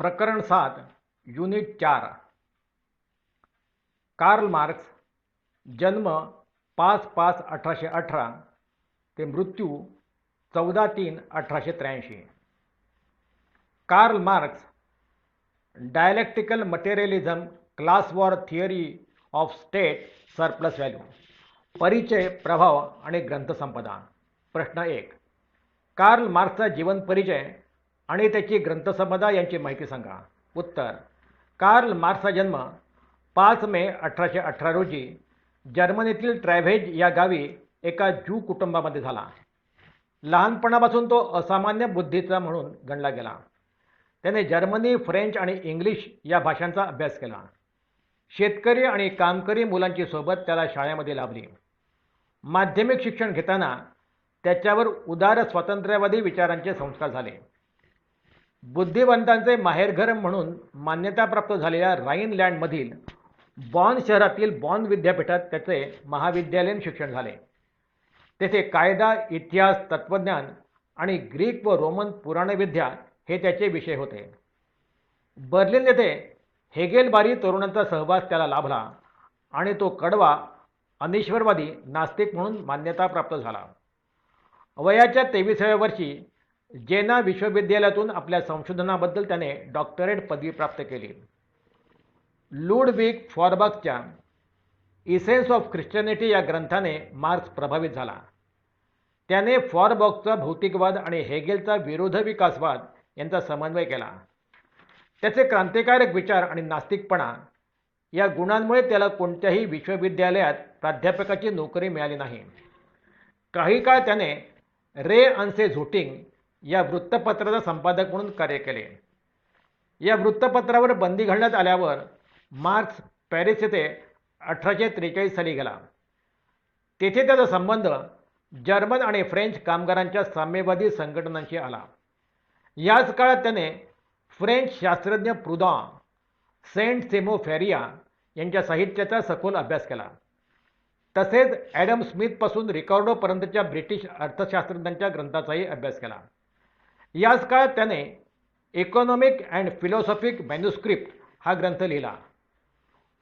प्रकरण 7 unit 4 Karl Marx जन्म 5/5/1818 ते मृत्यू 14/3/1883. Karl Marx dialectical materialism class war theory of state surplus value. परिचय, प्रभाव आणि ग्रंथसंपदा. प्रश्न 1. कार्ल मार्क्सचा जीवन परिचय आणि त्याची ग्रंथसंपदा यांची माहिती सांगा. उत्तर. कार्ल मार्क्सचा जन्म 5 मे 1818 रोजी जर्मनीतील ट्रॅव्हेज या गावी एका ज्यू कुटुंबामध्ये झाला. लहानपणापासून तो असामान्य बुद्धीचा म्हणून गणला गेला. त्याने जर्मनी, फ्रेंच आणि इंग्लिश या भाषांचा अभ्यास केला. शेतकरी आणि कामकरी मुलांची सोबत त्याला शाळेमध्ये लाभली. माध्यमिक शिक्षण घेताना त्याच्यावर उदार स्वातंत्र्यवादी विचारांचे संस्कार झाले. बुद्धिवंतांचे माहेरघर म्हणून मान्यताप्राप्त झालेल्या राईनलँडमधील बॉन शहरातील बॉन विद्यापीठात त्याचे महाविद्यालयीन शिक्षण झाले. तेथे कायदा, इतिहास, तत्त्वज्ञान आणि ग्रीक व रोमन पुराणविद्या हे त्याचे विषय होते. बर्लिन येथे हेगेलबारी तरुणांचा सहवास त्याला लाभला आणि तो कडवा, अनिश्वरवादी नास्तिक म्हणून मान्यताप्राप्त झाला. वयाच्या 23व्या वर्षी जेना विश्वविद्यालयातून आपल्या संशोधनाबद्दल त्याने डॉक्टरेट पदवी प्राप्त केली. लुडविग फॉरबाखच्या इसेन्स ऑफ ख्रिश्चनिटी या ग्रंथाने मार्क्स प्रभावित झाला. त्याने फॉरबाखचा भौतिकवाद आणि हेगेलचा विरोधविकासवाद यांचा समन्वय केला. त्याचे क्रांतिकारक विचार आणि नास्तिकपणा या गुणांमुळे त्याला कोणत्याही विश्वविद्यालयात प्राध्यापकाची नोकरी मिळाली नाही. काही काळ त्याने रे अन्से झोटिंग या वृत्तपत्राचा संपादक म्हणून कार्य केले. या वृत्तपत्रावर बंदी घालण्यात आल्यावर मार्क्स पॅरिस येथे 1843 साली गेला. तेथे त्याचा संबंध जर्मन आणि फ्रेंच कामगारांच्या साम्यवादी संघटनांशी आला. याच काळात त्याने फ्रेंच शास्त्रज्ञ प्रुदॉं, सेंट सिमो फेरिया यांच्या साहित्याचा सखोल अभ्यास केला. तसेच ॲडम स्मिथपासून रिकार्डोपर्यंतच्या ब्रिटिश अर्थशास्त्रज्ञांच्या ग्रंथाचाही अभ्यास केला. याच काळात त्याने इकॉनॉमिक अँड फिलॉसॉफिक मॅन्युस्क्रिप्ट हा ग्रंथ लिहिला.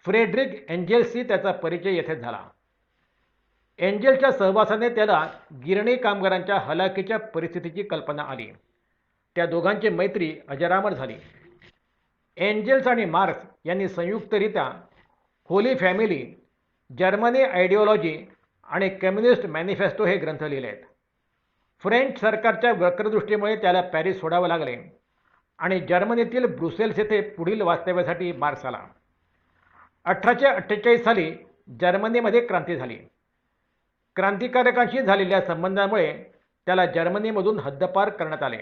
फ्रेडरिक एंजेल्सशी त्याचा परिचय येथेच झाला. एंजेल्सच्या सहवासाने त्याला गिरणी कामगारांच्या हलाखीच्या परिस्थितीची कल्पना आली. त्या दोघांची मैत्री अजरामर झाली. एंजेल्स आणि मार्क्स यांनी संयुक्तरित्या होली फॅमिली, जर्मनी आयडिओलॉजी आणि कम्युनिस्ट मॅनिफेस्टो हे ग्रंथ लिहिलेत. फ्रेंच सरकारच्या वक्रदृष्टीमुळे त्याला पॅरिस सोडावं लागले आणि जर्मनीतील ब्रुसेल्स येथे पुढील वास्तव्यासाठी मार्क्स आला. 1848 साली जर्मनीमध्ये क्रांती झाली. क्रांतिकारकांशी झालेल्या संबंधामुळे त्याला जर्मनीमधून हद्दपार करण्यात आले.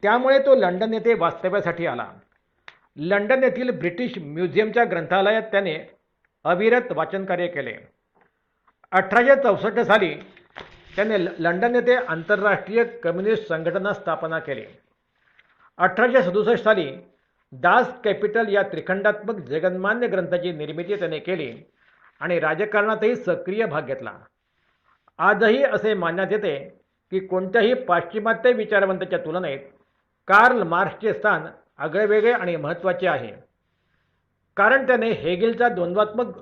त्यामुळे तो लंडन येथे वास्तव्यासाठी आला. लंडन येथील ब्रिटिश म्युझियमच्या ग्रंथालयात त्याने अविरत वाचनकार्य केले. 1864 साली त्याने लंडन येथे आंतरराष्ट्रीय कम्युनिस्ट संघटना स्थापना केली. 1867 साली दास कॅपिटल या त्रिखंडात्मक जगन्मान्य ग्रंथाची निर्मिती त्याने केली आणि राजकारणातही सक्रिय भाग घेतला. आजही असे मानण्यात येते की कोणत्याही पाश्चिमात्य विचारवंताच्या तुलनेत कार्ल मार्क्सचे स्थान आगळेवेगळे आणि महत्त्वाचे आहे. कारण त्याने हेगेलचा द्वंद्वात्मक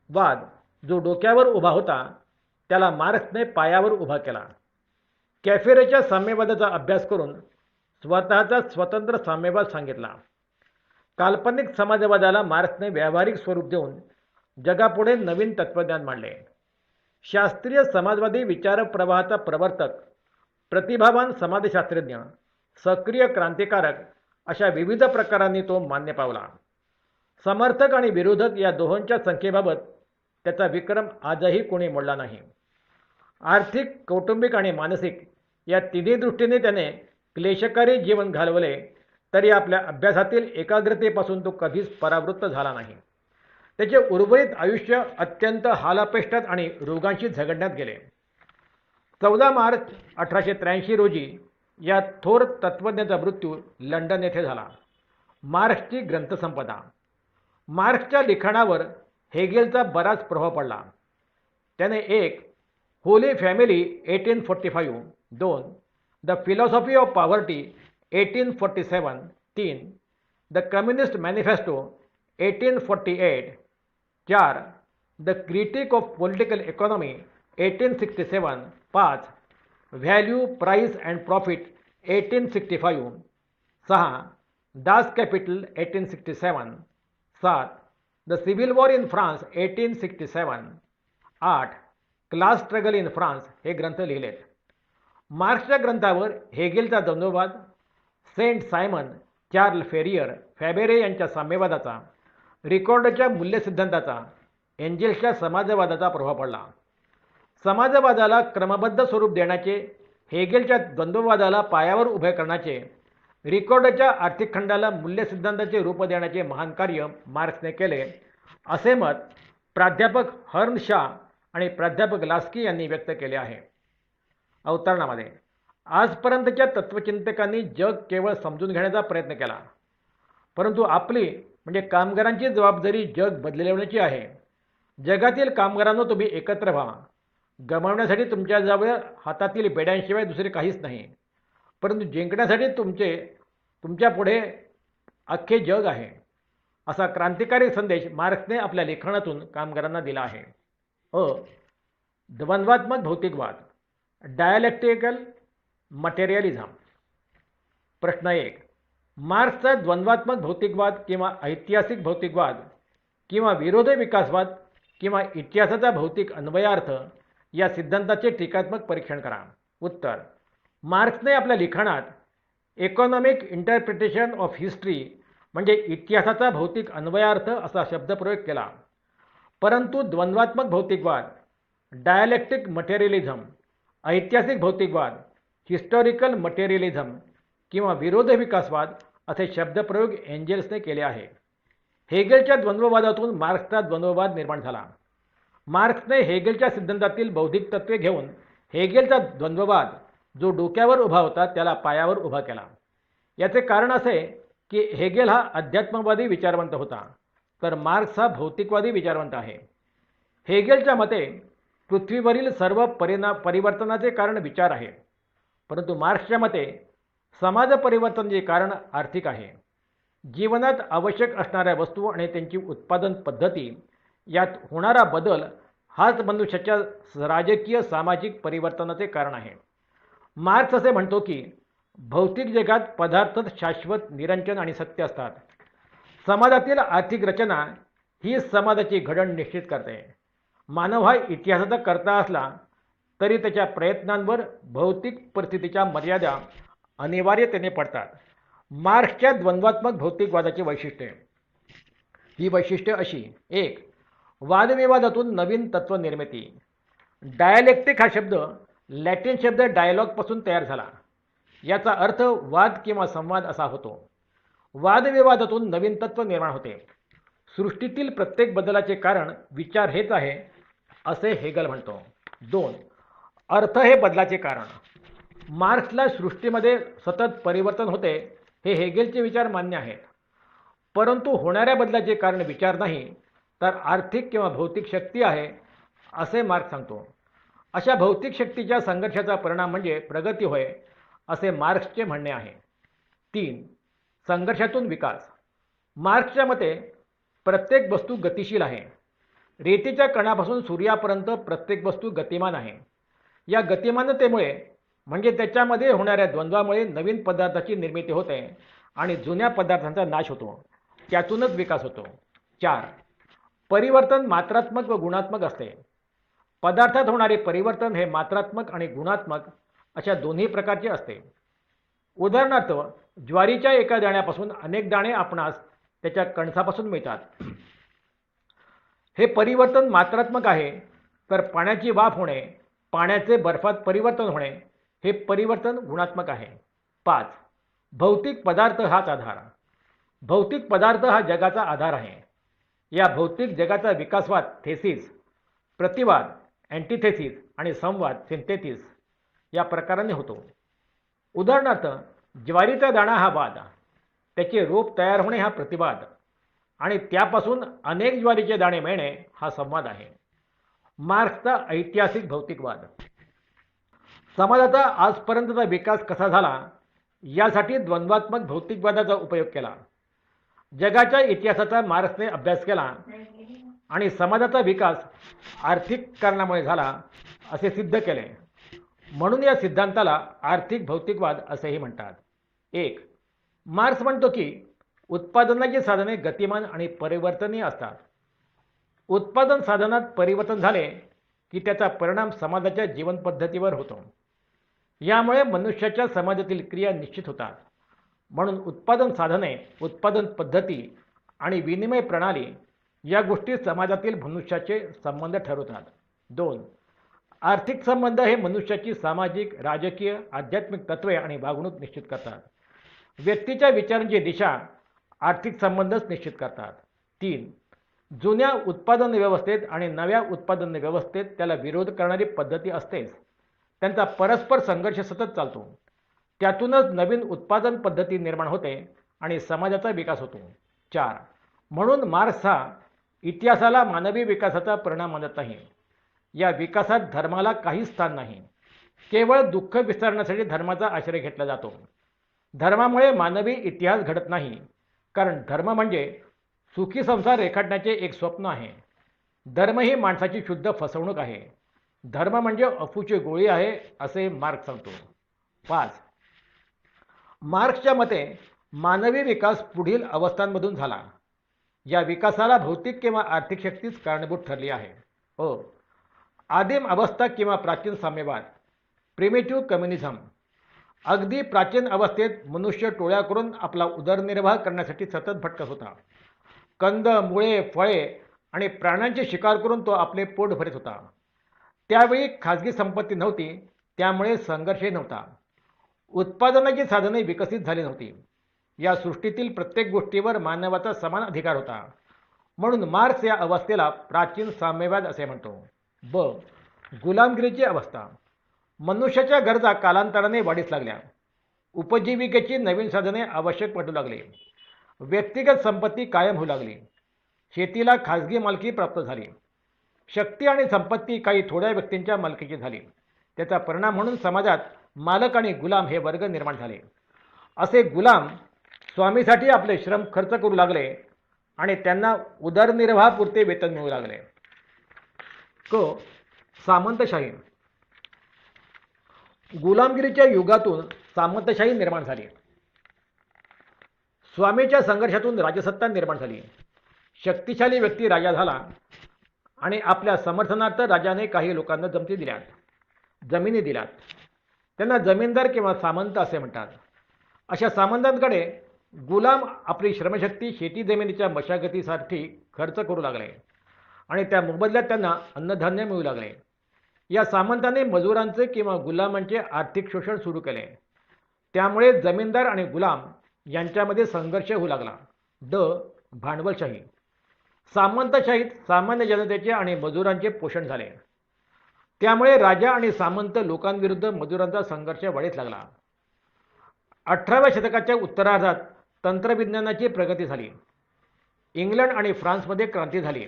वाद जो डोक्यावर उभा होता त्याला मार्क्सने पायावर उभा केला. कॅफेरेच्या साम्यवादाचा अभ्यास करून स्वतःचा स्वतंत्र साम्यवाद सांगितला. काल्पनिक समाजवादाला मार्क्सने व्यावहारिक स्वरूप देऊन जगापुढे नवीन तत्त्वज्ञान मांडले. शास्त्रीय समाजवादी विचारप्रवाहाचा प्रवर्तक, प्रतिभावान समाजशास्त्रज्ञ, सक्रिय क्रांतिकारक अशा विविध प्रकारांनी तो मान्य पावला. समर्थक आणि विरोधक या दोहोंच्या संख्येबाबत त्याचा विक्रम आजही कोणी मोडला नाही. आर्थिक, कौटुंबिक आणि मानसिक या तिन्ही दृष्टीने त्याने क्लेशकारी जीवन घालवले तरी आपल्या अभ्यासातील एकाग्रतेपासून तो कधीच परावृत्त झाला नाही. त्याचे उर्वरित आयुष्य अत्यंत हालापेष्टात आणि रोगांशी झगडण्यात गेले. 14 मार्च 1883 रोजी या थोर तत्त्वज्ञाचा मृत्यू लंडन येथे झाला. मार्क्सची ग्रंथसंपदा. मार्क्सच्या लिखाणावर हेगेलचा बराच प्रभाव पडला. त्याने 1. Holy family 1845, 2. The philosophy of poverty 1847 3. The communist manifesto 1848. 4. The critic of political economy 1867. 5. Value price and profit 1865. 6. Das capital 1867. 7. The civil war in France 1867. 8. Class struggle in France हे ग्रंथ लिहिलेत. मार्क्सच्या ग्रंथावर हेगेलचा द्वंद्ववाद, सेंट सायमन, चार्ल फेरियर, फॅबेरे यांच्या साम्यवादाचा, रिकॉर्डच्या मूल्य सिद्धांताचा, एंजेल्सच्या समाजवादाचा प्रभाव पडला. समाजवादाला क्रमबद्ध स्वरूप देण्याचे, हेगेलच्या द्वंद्ववादाला पायावर उभे करण्याचे, रिकॉर्डच्या आर्थिक खंडाला मूल्य सिद्धांताचे रूप देण्याचे महान कार्य मार्क्सने केले, असे मत प्राध्यापक हर्न शा आणि प्राध्यापक लास्की यांनी व्यक्त केले आहे. अवतरणामध्ये आजपर्यंतच्या तत्त्वचिंतकांनी जग केवळ समजून घेण्याचा प्रयत्न केला, परंतु आपली म्हणजे कामगारांची जबाबदारी जग बदलवण्याची आहे. जगातील कामगारांना तुम्ही एकत्र व्हा. गमावण्यासाठी तुमच्याजवळ हातातील बेड्यांशिवाय दुसरे काहीच नाही, परंतु जिंकण्यासाठी तुमच्या पुढे अख्खे जग आहे, असा क्रांतिकारी संदेश मार्क्सने आपल्या लेखनातून कामगारांना दिला आहे. द्वंद्वात्मक भौतिकवाद, डायलेक्टिकल मटेरियलिझम. प्रश्न 1. मार्क्सचा द्वंद्वात्मक भौतिकवाद किंवा ऐतिहासिक भौतिकवाद किंवा विरोधी विकासवाद किंवा इतिहासाचा भौतिक अन्वयार्थ या सिद्धांताचे टीकात्मक परीक्षण करा. उत्तर. मार्क्सने आपल्या लिखाणात इकॉनॉमिक इंटरप्रिटेशन ऑफ हिस्ट्री म्हणजे इतिहासाचा भौतिक अन्वयार्थ असा शब्दप्रयोग केला, परंतु द्वंद्वात्मक भौतिकवाद, डायलेक्टिक मटेरियलिझम, ऐतिहासिक भौतिकवाद, हिस्टॉरिकल मटेरियलिझम किंवा विरोधी विकासवाद असे शब्दप्रयोग एंजेल्सने केले आहे. हेगेलच्या द्वंद्ववादातून मार्क्सचा द्वंद्ववाद निर्माण झाला. मार्क्सने हेगेलच्या सिद्धांतातील बौद्धिक तत्त्वे घेऊन हेगेलचा द्वंद्ववाद जो डोक्यावर उभा होता त्याला पायावर उभा केला. याचे कारण असे की हेगेल हा अध्यात्मवादी विचारवंत होता, तर मार्क्स हा भौतिकवादी विचारवंत आहे. हेगेलच्या मते पृथ्वीवरील सर्व परिवर्तनाचे कारण विचार आहे, परंतु मार्क्सच्या मते समाज परिवर्तनाचे कारण आर्थिक आहे. जीवनात आवश्यक असणाऱ्या वस्तू आणि त्यांची उत्पादन पद्धती यात होणारा बदल हाच मनुष्याच्या राजकीय सामाजिक परिवर्तनाचे कारण आहे. मार्क्स असे म्हणतो की भौतिक जगात पदार्थच शाश्वत, निरंजन आणि सत्य असतात. समाजातील आर्थिक रचना ही समाजाची घडण निश्चित करते. मानव हा इतिहासाचा कर्ता असला तरी त्याच्या प्रयत्नांवर भौतिक परिस्थितीच्या मर्यादा अनिवार्यतेने पडतात. मार्क्सच्या द्वंद्वात्मक भौतिकवादाची वैशिष्ट्ये. ही वैशिष्ट्ये अशी. 1. वादविवादातून नवीन तत्वनिर्मिती. डायलेक्टिक हा शब्द लॅटिन शब्द डायलॉगपासून तयार झाला. याचा अर्थ वाद किंवा संवाद असा होतो. वादविवादातून नवीन तत्व निर्माण होते. सृष्टीतील प्रत्येक बदलाचे कारण विचार हेच आहे असे हेगल म्हणतो. 2. अर्थ हे बदलाचे कारण. मार्क्सला सृष्टीमध्ये सतत परिवर्तन होते हे हेगेलचे विचार मान्य आहेत, परंतु होणाऱ्या बदलाचे कारण विचार नाही तर आर्थिक किंवा भौतिक शक्ती आहे असे मार्क्स सांगतो. अशा भौतिक शक्तीच्या संघर्षाचा परिणाम म्हणजे प्रगती होय असे मार्क्सचे म्हणणे आहे. 3. संघर्षातून विकास. मार्क्सच्या मते प्रत्येक वस्तू गतिशील आहे. रेतीच्या कणापासून सूर्यापर्यंत प्रत्येक वस्तू गतिमान आहे. या गतिमानतेमुळे म्हणजे त्याच्यामध्ये होणाऱ्या द्वंद्वामुळे नवीन पदार्थाची निर्मिती होते आणि जुन्या पदार्थांचा नाश होतो. त्यातूनच विकास होतो. 4. परिवर्तन मात्रात्मक व गुणात्मक असते. पदार्थात होणारे परिवर्तन हे मात्रात्मक आणि गुणात्मक अशा दोन्ही प्रकारचे असते. उदाहरणार्थ ज्वारीच्या एका दाण्यापासून अनेक दाणे आपणास त्याच्या कणसापासून मिळतात. हे परिवर्तन मात्रात्मक आहे, तर पाण्याची वाफ होणे, पाण्याचे बर्फात परिवर्तन होणे हे परिवर्तन गुणात्मक आहे. 5. भौतिक पदार्थ हाच आधार. भौतिक पदार्थ हा जगाचा आधार आहे. या भौतिक जगाचा विकासवाद थेसिस, प्रतिवाद अँटिथेसिस आणि संवाद सिंथेसिस या प्रकाराने होतो. उदाहरणार्थ ज्वारीचा दाणा हा वाद, त्याचे रोप तयार होणे हा प्रतिवाद आणि त्यापासून अनेक ज्वारीचे दाणे मिळणे हा संवाद आहे. मार्क्सचा ऐतिहासिक भौतिकवाद. समाजाचा आजपर्यंतचा विकास कसा झाला यासाठी द्वंद्वात्मक भौतिकवादाचा उपयोग केला. जगाच्या इतिहासाचा मार्क्सने अभ्यास केला आणि समाजाचा विकास आर्थिक कारणामुळे झाला असे सिद्ध केले. म्हणून या सिद्धांताला आर्थिक भौतिकवाद असेही म्हणतात. 1. मार्क्स म्हणतो की उत्पादनाची साधने गतिमान आणि परिवर्तनीय असतात. उत्पादन साधनात परिवर्तन झाले की त्याचा परिणाम समाजाच्या जीवनपद्धतीवर होतो. यामुळे मनुष्याच्या समाजातील क्रिया निश्चित होतात. म्हणून उत्पादन साधने, उत्पादन पद्धती आणि विनिमय प्रणाली या गोष्टी समाजातील मनुष्याचे संबंध ठरवतात. 2. आर्थिक संबंध हे मनुष्याची सामाजिक, राजकीय, आध्यात्मिक तत्त्वे आणि वागणूक निश्चित करतात. व्यक्तीच्या विचारांची दिशा आर्थिक संबंधच निश्चित करतात. 3. जुन्या उत्पादन व्यवस्थेत आणि नव्या उत्पादन व्यवस्थेत त्याला विरोध करणारी पद्धती असतेच. त्यांचा परस्पर संघर्ष सतत चालतो. त्यातूनच नवीन उत्पादन पद्धती निर्माण होते आणि समाजाचा विकास होतो. 4. म्हणून मार्क्स हा इतिहासाला मानवी विकासाचा परिणाम मानत नाही. या विकासात धर्माला काहीच स्थान नाही. केवळ दुःख विसरण्यासाठी धर्माचा आश्रय घेतला जातो. धर्मामुळे मानवी इतिहास घडत नाही, कारण धर्म म्हणजे सुखी संसार रेखाटण्याचे एक स्वप्न आहे. धर्म ही माणसाची शुद्ध फसवणूक आहे. धर्म म्हणजे अफूची गोळी आहे असे मार्क्स सांगतो. 5. मार्क्सच्या मते मानवी विकास पुढील अवस्थांमधून झाला. या विकासाला भौतिक किंवा आर्थिक शक्तीच कारणीभूत ठरली आहे. आदिम अवस्था किंवा प्राचीन साम्यवाद, प्रिमिटिव्ह कम्युनिझम. अगदी प्राचीन अवस्थेत मनुष्य टोळ्या करून आपला उदरनिर्वाह करण्यासाठी सतत भटकत होता. कंद, मुळे, फळे आणि प्राण्यांची शिकार करून तो आपले पोट भरत होता. त्यावेळी खाजगी संपत्ती नव्हती, त्यामुळे संघर्षही नव्हता. उत्पादनाची साधने विकसित झाली नव्हती. या सृष्टीतील प्रत्येक गोष्टीवर मानवाचा समान अधिकार होता. म्हणून मार्क्स या अवस्थेला प्राचीन साम्यवाद असे म्हणतो. गुलामगिरीची अवस्था. मनुष्याच्या गरजा कालांतराने वाढीस लागल्या. उपजीविकेची नवीन साधने आवश्यक पडू लागली. व्यक्तिगत संपत्ती कायम होऊ लागली. शेतीला खाजगी मालकी प्राप्त झाली. शक्ती आणि संपत्ती काही थोड्या व्यक्तींच्या मालकीची झाली. त्याचा परिणाम म्हणून समाजात मालक आणि गुलाम हे वर्ग निर्माण झाले. असे गुलाम स्वामीसाठी आपले श्रम खर्च करू लागले आणि त्यांना उदरनिर्वाहापुरते वेतन मिळू लागले. सामंतशाही. गुलामगिरीच्या युगातून सामंतशाही निर्माण झाली. स्वामीच्या संघर्षातून राजसत्ता निर्माण झाली. शक्तिशाली व्यक्ती राजा झाला आणि आपल्या समर्थनार्थ राजाने काही लोकांना जमिनी दिल्यात. त्यांना जमीनदार किंवा सामंत असे म्हणतात. अशा सामंतांकडे गुलाम आपली श्रमशक्ती शेती जमिनीच्या मशागतीसाठी खर्च करू लागले आणि त्या मोबदल्यात त्यांना अन्नधान्य मिळू लागले. या सामंताने मजुरांचे किंवा गुलामांचे आर्थिक शोषण सुरू केले. त्यामुळे जमीनदार आणि गुलाम यांच्यामध्ये संघर्ष होऊ लागला. भांडवलशाही. सामंतशाहीत सामान्य जनतेचे आणि मजुरांचे पोषण झाले. त्यामुळे राजा आणि सामंत लोकांविरुद्ध मजुरांचा संघर्ष वाढीस लागला. 18व्या शतकाच्या उत्तरार्धात तंत्रविज्ञानाची प्रगती झाली. इंग्लंड आणि फ्रान्समध्ये क्रांती झाली.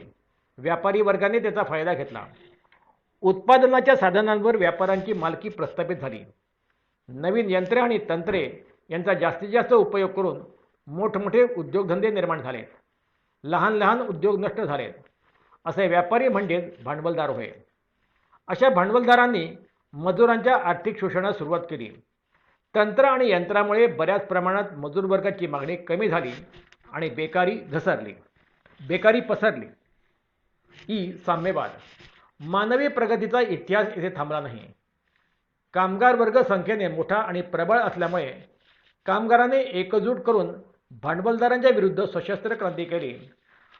व्यापारी वर्गाने त्याचा फायदा घेतला. उत्पादनाच्या साधनांवर व्यापाऱ्यांची मालकी प्रस्थापित झाली. नवीन यंत्रे आणि तंत्रे यांचा जास्तीत जास्त उपयोग करून मोठमोठे उद्योगधंदे निर्माण झालेत. लहान लहान उद्योग नष्ट झालेत. असे व्यापारी म्हणजेच भांडवलदार होय. अशा भांडवलदारांनी मजुरांच्या आर्थिक शोषणास सुरुवात केली. तंत्र आणि यंत्रामुळे बऱ्याच प्रमाणात मजूर वर्गाची मागणी कमी झाली आणि बेकारी पसरली. साम्यवाद. मानवी प्रगतीचा इतिहास येथे थांबला नाही. कामगार वर्ग संख्येने मोठा आणि प्रबळ असल्यामुळे कामगारांनी एकजूट करून भांडवलदारांच्या विरुद्ध सशस्त्र क्रांती केली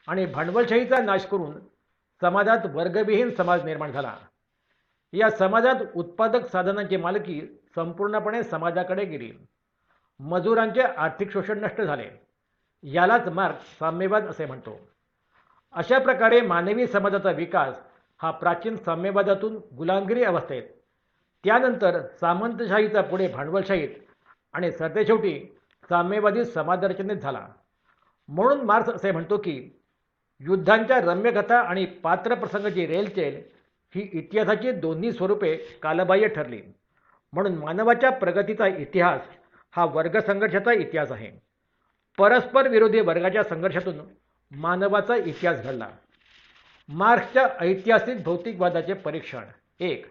आणि भांडवलशाहीचा नाश करून समाजात वर्गविहीन समाज निर्माण झाला. या समाजात उत्पादक साधनांची मालकी संपूर्णपणे समाजाकडे गेली. मजुरांचे आर्थिक शोषण नष्ट झाले. यालाच मार्क्स साम्यवाद असे म्हणतो. अशा प्रकारे मानवी समाजाचा विकास हा प्राचीन साम्यवादातून गुलामगिरी अवस्थेत, त्यानंतर सामंतशाहीचा पुढे भांडवलशाहीत आणि सरतेशेवटी साम्यवादी समाजरचनेत झाला. म्हणून मार्क्स असे म्हणतो की युद्धांच्या रम्यकथा आणि पात्रप्रसंगाची रेलचेल ही इतिहासाची दोन्ही स्वरूपे कालबाह्य ठरली. म्हणून मानवाच्या प्रगतीचा इतिहास हा वर्गसंघर्षाचा इतिहास आहे. परस्पर विरोधी वर्गाच्या संघर्षातून मानवाचा इतिहास घडला. मार्क्सच्या ऐतिहासिक भौतिकवादाचे परीक्षण. 1.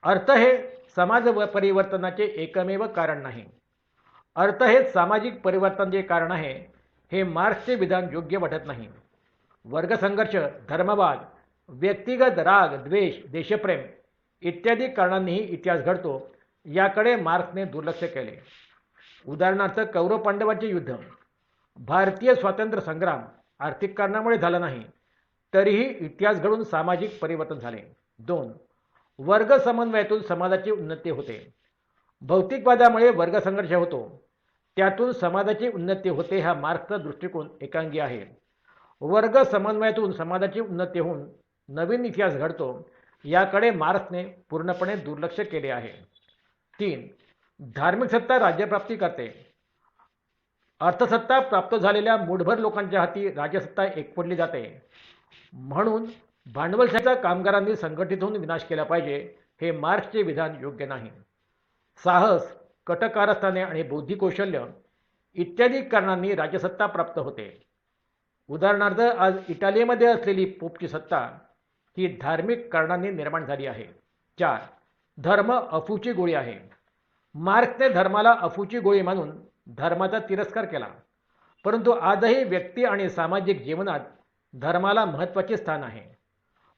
अर्थ हे समाज परिवर्तनाचे एकमेव कारण नाही. अर्थ हे सामाजिक परिवर्तनाचे कारण आहे, हे मार्क्सचे विधान योग्य वाटत नाही. वर्गसंघर्ष, धर्मवाद, व्यक्तिगत राग, द्वेष, देशप्रेम इत्यादी कारणांनीही इतिहास घडतो, याकडे मार्क्सने दुर्लक्ष केले. उदाहरणार्थ कौरव पांडवांचे युद्ध. भारतीय स्वातंत्र्य संग्राम आर्थिक कारणामुळे झाला नाही, तरीही इतिहास घडून सामाजिक परिवर्तन झाले. 2. वर्ग समन्वयातून समाजाची उन्नती होते. भौतिकवादामुळे वर्गसंघर्ष होतो, त्यातून समाजाची उन्नती होते, हा मार्क्सचा दृष्टिकोन एकांगी आहे. वर्ग समन्वयातून समाजाची उन्नती होऊन नवीन इतिहास घडतो, याकडे मार्क्सने पूर्णपणे दुर्लक्ष केले आहे. 3. धार्मिक सत्ता राज्यप्राप्ती करते. अर्थसत्ता प्राप्त झालेल्या मूठभर लोकांच्या हाती राज्यसत्ता एकवटली जाते. म्हणून भांडवलशाहीचा कामगारांनी संघटित होऊन विनाश केला पाहिजे, हे मार्क्सचे विधान योग्य नाही. साहस, कटकारस्थाने आणि बौद्धिक कौशल्य इत्यादी कारणांनी राज्यसत्ता प्राप्त होते. उदाहरणार्थ आज इटालीमध्ये असलेली पोपची सत्ता ही धार्मिक कारणांनी निर्माण झाली आहे. 4. धर्म अफूची गोळी आहे. मार्क्सने धर्माला अफूची गोळी मानून धर्माचा तिरस्कार केला, परंतु आजही व्यक्ती आणि सामाजिक जीवनात धर्माला महत्त्वाचे स्थान आहे.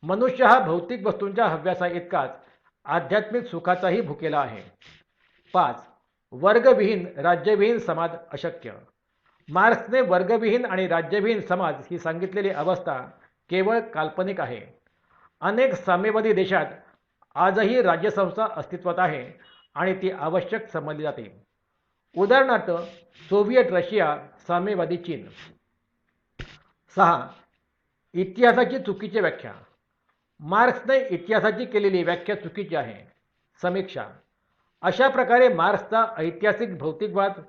मनुष्य हा भौतिक वस्तूंच्या हव्यासा इतकाच आध्यात्मिक सुखाचाही भुकेला आहे. 5. वर्गविहीन, राज्यविहीन समाज अशक्य. मार्क्सने वर्गविहीन आणि राज्यविहीन समाज ही सांगितलेली अवस्था केवळ काल्पनिक आहे. अनेक साम्यवादी देशात आजही राज्यसंस्था अस्तित्वात आहे आणि ती आवश्यक समजली जाते. उदाहरणार्थ सोव्हिएट रशिया, साम्यवादी चीन. 6. इतिहासाची चुकीची व्याख्या. मार्क्सने इतिहासाची केलेली व्याख्या चुकीची आहे. समीक्षा. अशा प्रकारे मार्क्सचा ऐतिहासिक भौतिकवाद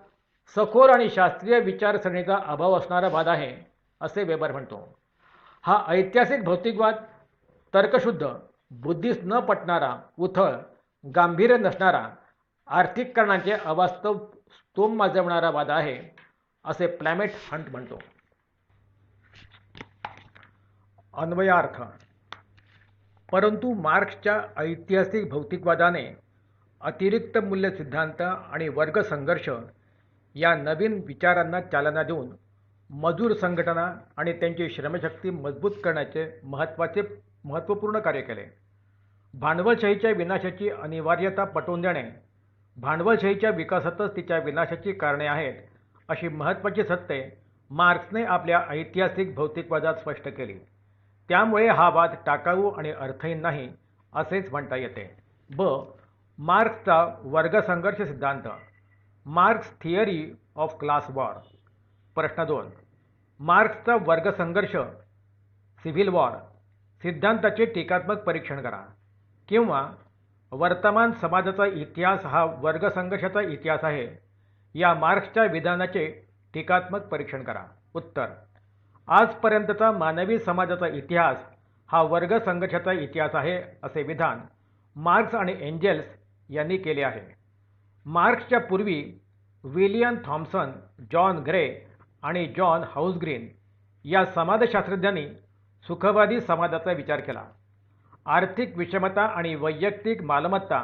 सखोल आणि शास्त्रीय विचारसरणीचा अभाव असणारा वाद आहे, असे वेबर म्हणतो. हा ऐतिहासिक भौतिकवाद तर्कशुद्ध, बुद्धीस न पटणारा, उथळ, गांभीर्य नसणारा, आर्थिक कारणांचे अवास्तव स्तोम माजवणारा वाद आहे, असे क्लेमेंट हंट म्हणतो. अन्वयार्थ. परंतु मार्क्सच्या ऐतिहासिक भौतिकवादाने अतिरिक्त मूल्य सिद्धांत आणि वर्गसंघर्ष या नवीन विचारांना चालना देऊन मजूर संघटना आणि त्यांची श्रमशक्ती मजबूत करण्याचे महत्त्वपूर्ण कार्य केले. भांडवलशाहीच्या विनाशाची अनिवार्यता पटवून देणे, भांडवलशाहीच्या विकासातच तिच्या विनाशाची कारणे आहेत, अशी महत्त्वाची सत्ये मार्क्सने आपल्या ऐतिहासिक भौतिकवादात स्पष्ट केली. त्यामुळे हा वाद टाकाऊ आणि अर्थहीन नाही, असेच म्हणता येते. ब. मार्क्सचा वर्गसंघर्ष सिद्धांत. Marks theory of class war. प्रश्न 2. मार्क्सचा वर्गसंघर्ष सिव्हिल वॉर सिद्धांताचे टीकात्मक परीक्षण करा, किंवा वर्तमान समाजाचा इतिहास हा वर्गसंघर्षाचा इतिहास आहे, या मार्क्सच्या विधानाचे टीकात्मक परीक्षण करा. उत्तर. आजपर्यंतचा मानवी समाजाचा इतिहास हा वर्गसंघर्षाचा इतिहास आहे, असे विधान मार्क्स आणि एंजेल्स यांनी केले आहे. मार्क्सच्या पूर्वी विलियम थॉम्सन, जॉन ग्रे आणि जॉन हाऊसग्रीन या समाजशास्त्रज्ञांनी सुखवादी समाजाचा विचार केला. आर्थिक विषमता आणि वैयक्तिक मालमत्ता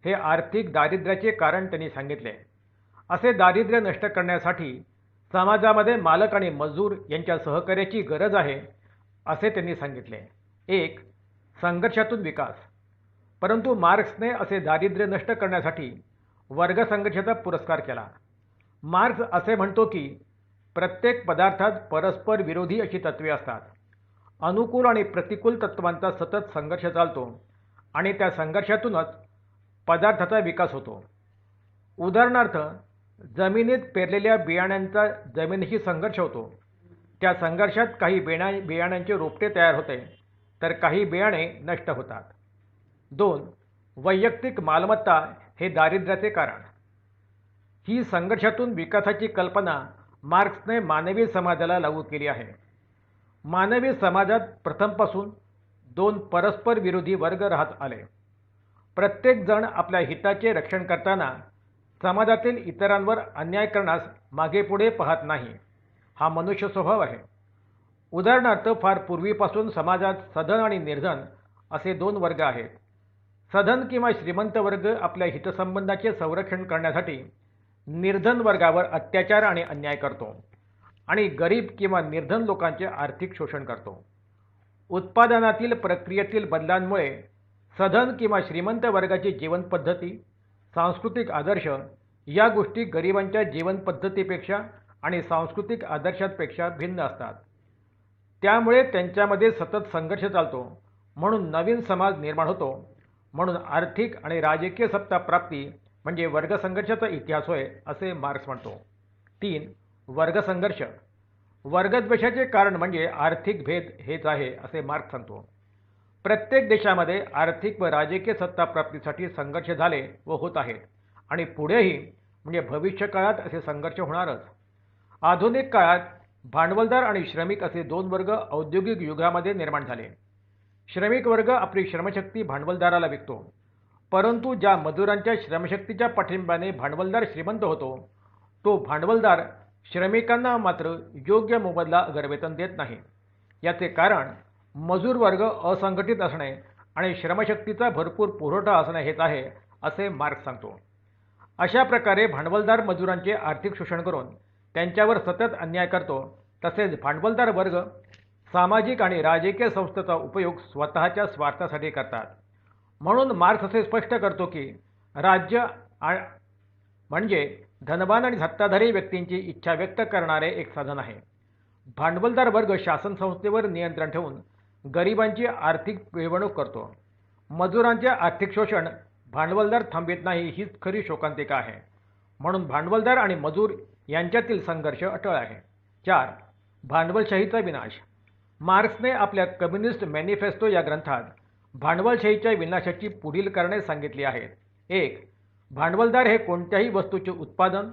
हे आर्थिक दारिद्र्याचे कारण त्यांनी सांगितले. असे दारिद्र्य नष्ट करण्यासाठी समाजामध्ये मालक आणि मजूर यांच्या सहकार्याची गरज आहे, असे त्यांनी सांगितले. 1. संघर्षातून विकास. परंतु मार्क्सने असे दारिद्र्य नष्ट करण्यासाठी वर्गसंघर्षाचा पुरस्कार केला. मार्क्स असे म्हणतो की प्रत्येक पदार्थात परस्पर विरोधी अशी तत्त्वे असतात. अनुकूल आणि प्रतिकूल तत्त्वांचा सतत संघर्ष चालतो आणि त्या संघर्षातूनच पदार्थाचा विकास होतो. उदाहरणार्थ जमिनीत पेरलेल्या बियाण्यांचा जमिनीशी संघर्ष होतो. त्या संघर्षात काही बियाण्यांचे रोपटे तयार होते, तर काही बियाणे नष्ट होतात. 2. वैयक्तिक मालमत्ता हे दारिद्र्याचे कारण. ही संघर्षातून विकासाची कल्पना मार्क्सने मानवी समाजाला लागू केली आहे. मानवी समाजात प्रथमपासून 2 परस्पर विरोधी वर्ग राहत आले. प्रत्येक जण आपल्या हिताचे रक्षण करताना समाजातील इतरांवर अन्याय करण्यास मागे पुढे पाहत नाही, हा मनुष्य स्वभाव आहे. उदाहरणार्थ, फार पूर्वीपासून समाजात सधन आणि निर्धन असे दोन वर्ग आहेत. सधन किंवा श्रीमंत वर्ग आपल्या हितसंबंधाचे संरक्षण करण्यासाठी निर्धन वर्गावर अत्याचार आणि अन्याय करतो आणि गरीब किंवा निर्धन लोकांचे आर्थिक शोषण करतो. उत्पादनातील प्रक्रियेतील बदलांमुळे सधन किंवा श्रीमंत वर्गाची जीवनपद्धती, सांस्कृतिक आदर्श या गोष्टी गरिबांच्या जीवनपद्धतीपेक्षा आणि सांस्कृतिक आदर्शांपेक्षा भिन्न असतात. त्यामुळे त्यांच्यामध्ये सतत संघर्ष चालतो. म्हणून नवीन समाज निर्माण होतो. म्हणून आर्थिक आणि राजकीय सत्ता प्राप्ती म्हणजे वर्गसंघर्षाचा इतिहास होय, असे मार्क्स म्हणतो. 3. वर्गसंघर्ष. वर्गद्वेषाचे कारण म्हणजे आर्थिक भेद हेच आहे, असे मार्क्स सांगतो. प्रत्येक देशामध्ये आर्थिक व राजकीय सत्ता प्राप्तीसाठी संघर्ष झाले व होत आहेत आणि पुढेही म्हणजे भविष्यकाळात असे संघर्ष होणारच. आधुनिक काळात भांडवलदार आणि श्रमिक असे दोन वर्ग औद्योगिक युगामध्ये निर्माण झाले. श्रमिक वर्ग आपली श्रमशक्ती भांडवलदाराला विकतो, परंतु ज्या मजुरांच्या श्रमशक्तीच्या पाठिंब्याने भांडवलदार श्रीमंत होतो, तो भांडवलदार श्रमिकांना मात्र योग्य मोबदला अगर वेतन देत नाही. याचे कारण मजूर वर्ग असंघटित असणे आणि श्रमशक्तीचा भरपूर पुरवठा असणे हेच आहे, असे मार्क्स सांगतो. अशा प्रकारे भांडवलदार मजुरांचे आर्थिक शोषण करून त्यांच्यावर सतत अन्याय करतो. तसेच भांडवलदार वर्ग सामाजिक आणि राजकीय संस्थेचा उपयोग स्वतःच्या स्वार्थासाठी करतात. म्हणून मार्क्स असे स्पष्ट करतो की राज्य म्हणजे धनवान आणि सत्ताधारी व्यक्तींची इच्छा व्यक्त करणारे एक साधन आहे. भांडवलदार वर्ग शासन संस्थेवर नियंत्रण ठेवून गरिबांची आर्थिक पिळवणूक करतो. मजुरांचे आर्थिक शोषण भांडवलदार थांबवित नाही, हीच खरी शोकांतिका आहे. म्हणून भांडवलदार आणि मजूर यांच्यातील संघर्ष अटळ आहे. 4. भांडवलशाहीचा विनाश. मार्क्सने आपल्या कम्युनिस्ट मॅनिफेस्टो या ग्रंथात भांडवलशाहीच्या विनाशाची पुढील कारणे सांगितली आहेत. 1. भांडवलदार हे कोणत्याही वस्तूचे उत्पादन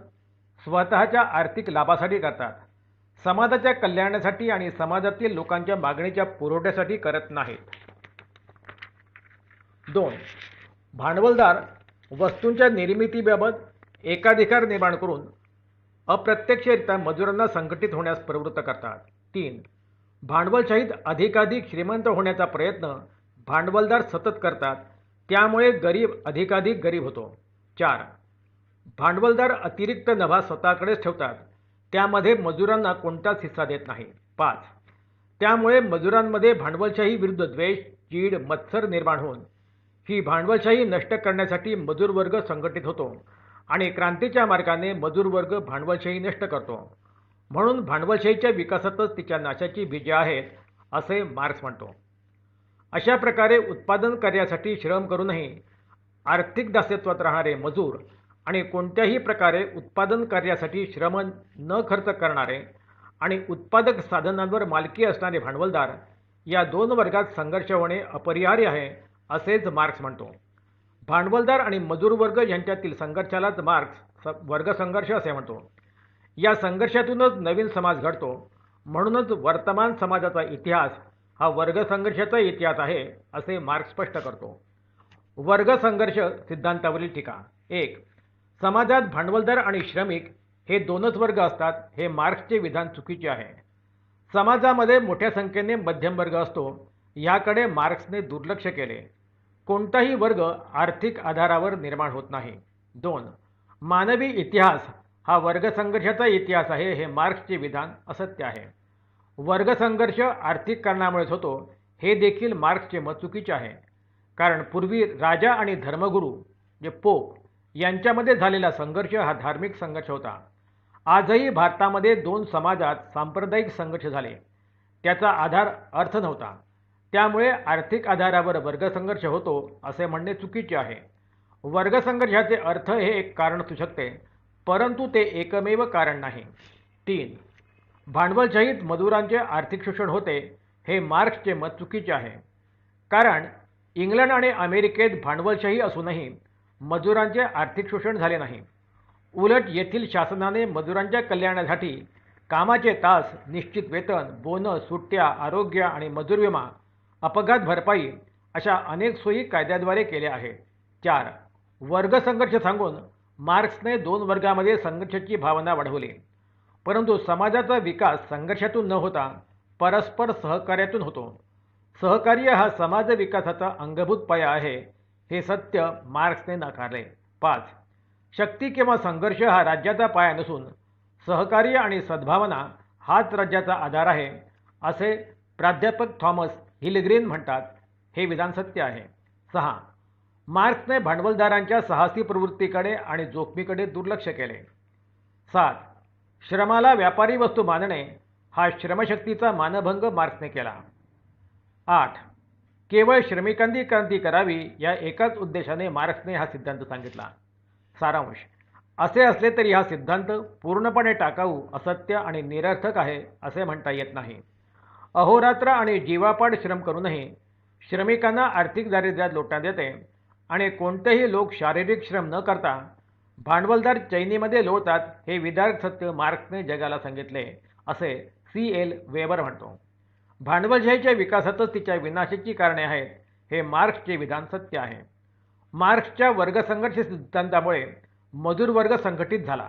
स्वतःच्या आर्थिक लाभासाठी करतात, समाजाच्या कल्याणासाठी आणि समाजातील लोकांच्या मागणीच्या पुरवठ्यासाठी करत नाहीत. 2. भांडवलदार वस्तूंच्या निर्मितीबाबत एकाधिकार निर्माण करून अप्रत्यक्षरित्या मजुरांना संघटित होण्यास प्रवृत्त करतात. 3. भांडवलशाहीत अधिकाधिक श्रीमंत होण्याचा प्रयत्न भांडवलदार सतत करतात, त्यामुळे गरीब अधिकाधिक गरीब होतो. 4. भांडवलदार अतिरिक्त नफा स्वतःकडेच ठेवतात, त्यामध्ये मजुरांना कोणताच हिस्सा देत नाही. 5. त्यामुळे मजुरांमध्ये भांडवलशाही विरुद्ध द्वेष, चीड, मत्सर निर्माण होऊन ही भांडवलशाही नष्ट करण्यासाठी मजूर वर्ग संघटित होतो आणि क्रांतीच्या मार्गाने मजूर वर्ग भांडवलशाही नष्ट करतो. म्हणून भांडवलशाहीच्या विकासातच तिच्या नाशाची बीजे आहेत, असे मार्क्स म्हणतो. अशा प्रकारे उत्पादन कार्यासाठी श्रम करूनही आर्थिक दास्यत्वात राहणारे मजूर आणि कोणत्याही प्रकारे उत्पादन कार्यासाठी श्रम न खर्च करणारे आणि उत्पादक साधनांवर मालकी असणारे भांडवलदार या दोन वर्गात संघर्ष होणे अपरिहार्य आहे, असेच मार्क्स म्हणतो. भांडवलदार आणि मजूर वर्ग यांच्यातील संघर्षालाच मार्क्स वर्गसंघर्ष असे म्हणतो. या संघर्षातूनच नवीन समाज घडतो. म्हणूनच वर्तमान समाजाचा इतिहास हा वर्गसंघर्षाचा इतिहास आहे, असे मार्क्स स्पष्ट करतो. वर्गसंघर्ष सिद्धांतावरील टीका. 1. समाजात भांडवलदार आणि श्रमिक हे दोनच वर्ग असतात, हे मार्क्सचे विधान चुकीचे आहे. समाजामध्ये मोठ्या संख्येने मध्यम वर्ग असतो, याकडे मार्क्सने दुर्लक्ष केले. कोणताही वर्ग आर्थिक आधारावर निर्माण होत नाही. 2. मानवी इतिहास हा वर्गसंघर्षाचा इतिहास आहे, हे मार्क्सचे विधान असत्य आहे. वर्गसंघर्ष आर्थिक कारणामुळेच होतो, हे देखील मार्क्सचे मत चुकीचे आहे. कारण पूर्वी राजा आणि धर्मगुरू जे पोप यांच्यामध्ये झालेला संघर्ष हा धार्मिक संघर्ष होता. आजही भारतामध्ये दोन समाजात सांप्रदायिक संघर्ष झाले, त्याचा आधार अर्थ नव्हता. त्यामुळे आर्थिक आधारावर वर्गसंघर्ष होतो असे म्हणणे चुकीचे आहे. वर्गसंघर्षाचे अर्थ हे एक कारण असू शकते, परंतु ते एकमेव कारण नाही. 3. भांडवलशाहीत मजुरांचे आर्थिक शोषण होते, हे मार्क्सचे मत चुकीचे आहे. कारण इंग्लंड आणि अमेरिकेत भांडवलशाही असूनही मजुरांचे आर्थिक शोषण झाले नाही. उलट येथील शासनाने मजुरांच्या कल्याणासाठी कामाचे तास, निश्चित वेतन, बोनस, सुट्ट्या, आरोग्य आणि मजूर विमा, अपघात भरपाई अशा अनेक सोयी कायद्याद्वारे केल्या आहेत. 4. वर्गसंघर्ष सांगून मार्क्सने दोन वर्गामध्ये संघर्षाची भावना वाढवली, परंतु समाजाचा विकास संघर्षातून न होता परस्पर सहकार्यातून होतो. सहकार्य हा समाज विकासाचा अंगभूत पाया आहे, हे सत्य मार्क्सने नाकारले. 5. शक्ती किंवा संघर्ष हा राज्याचा पाया नसून सहकार्य आणि सद्भावना हाच राज्याचा आधार आहे, असे प्राध्यापक थॉमस हिलग्रीन म्हणतात. हे विधान सत्य आहे. 6. मार्क्सने भांडवलदारांच्या साहसी प्रवृत्तीकडे आणि जोखमीकडे दुर्लक्ष केले. 7. श्रमाला व्यापारी वस्तू मानणे हा श्रमशक्तीचा मानभंग मार्क्सने केला. 8. केवळ श्रमिकांनी क्रांती करावी या एकाच उद्देशाने मार्क्सने हा सिद्धांत सांगितला. सारांश: असे असले तरी हा सिद्धांत पूर्णपणे टाकाऊ, असत्य आणि निरर्थक आहे असे म्हणता येत नाही. अहोरात्र आणि जीवापाड श्रम करूनही श्रमिकांना आर्थिक दारिद्र्यात लोटण्यात येते आणि कोणतेही लोक शारीरिक श्रम न करता भांडवलदार चैनीमध्ये लोळतात, हे विदारक सत्य मार्क्सने जगाला सांगितले, असे C.L. वेबर म्हणतो. भांडवलशाहीच्या विकासातच तिच्या विनाशाची कारणे आहेत, हे मार्क्सचे विधान सत्य आहे. मार्क्सच्या वर्गसंघर्ष सिद्धांतामुळे मजूर वर्ग संघटित झाला.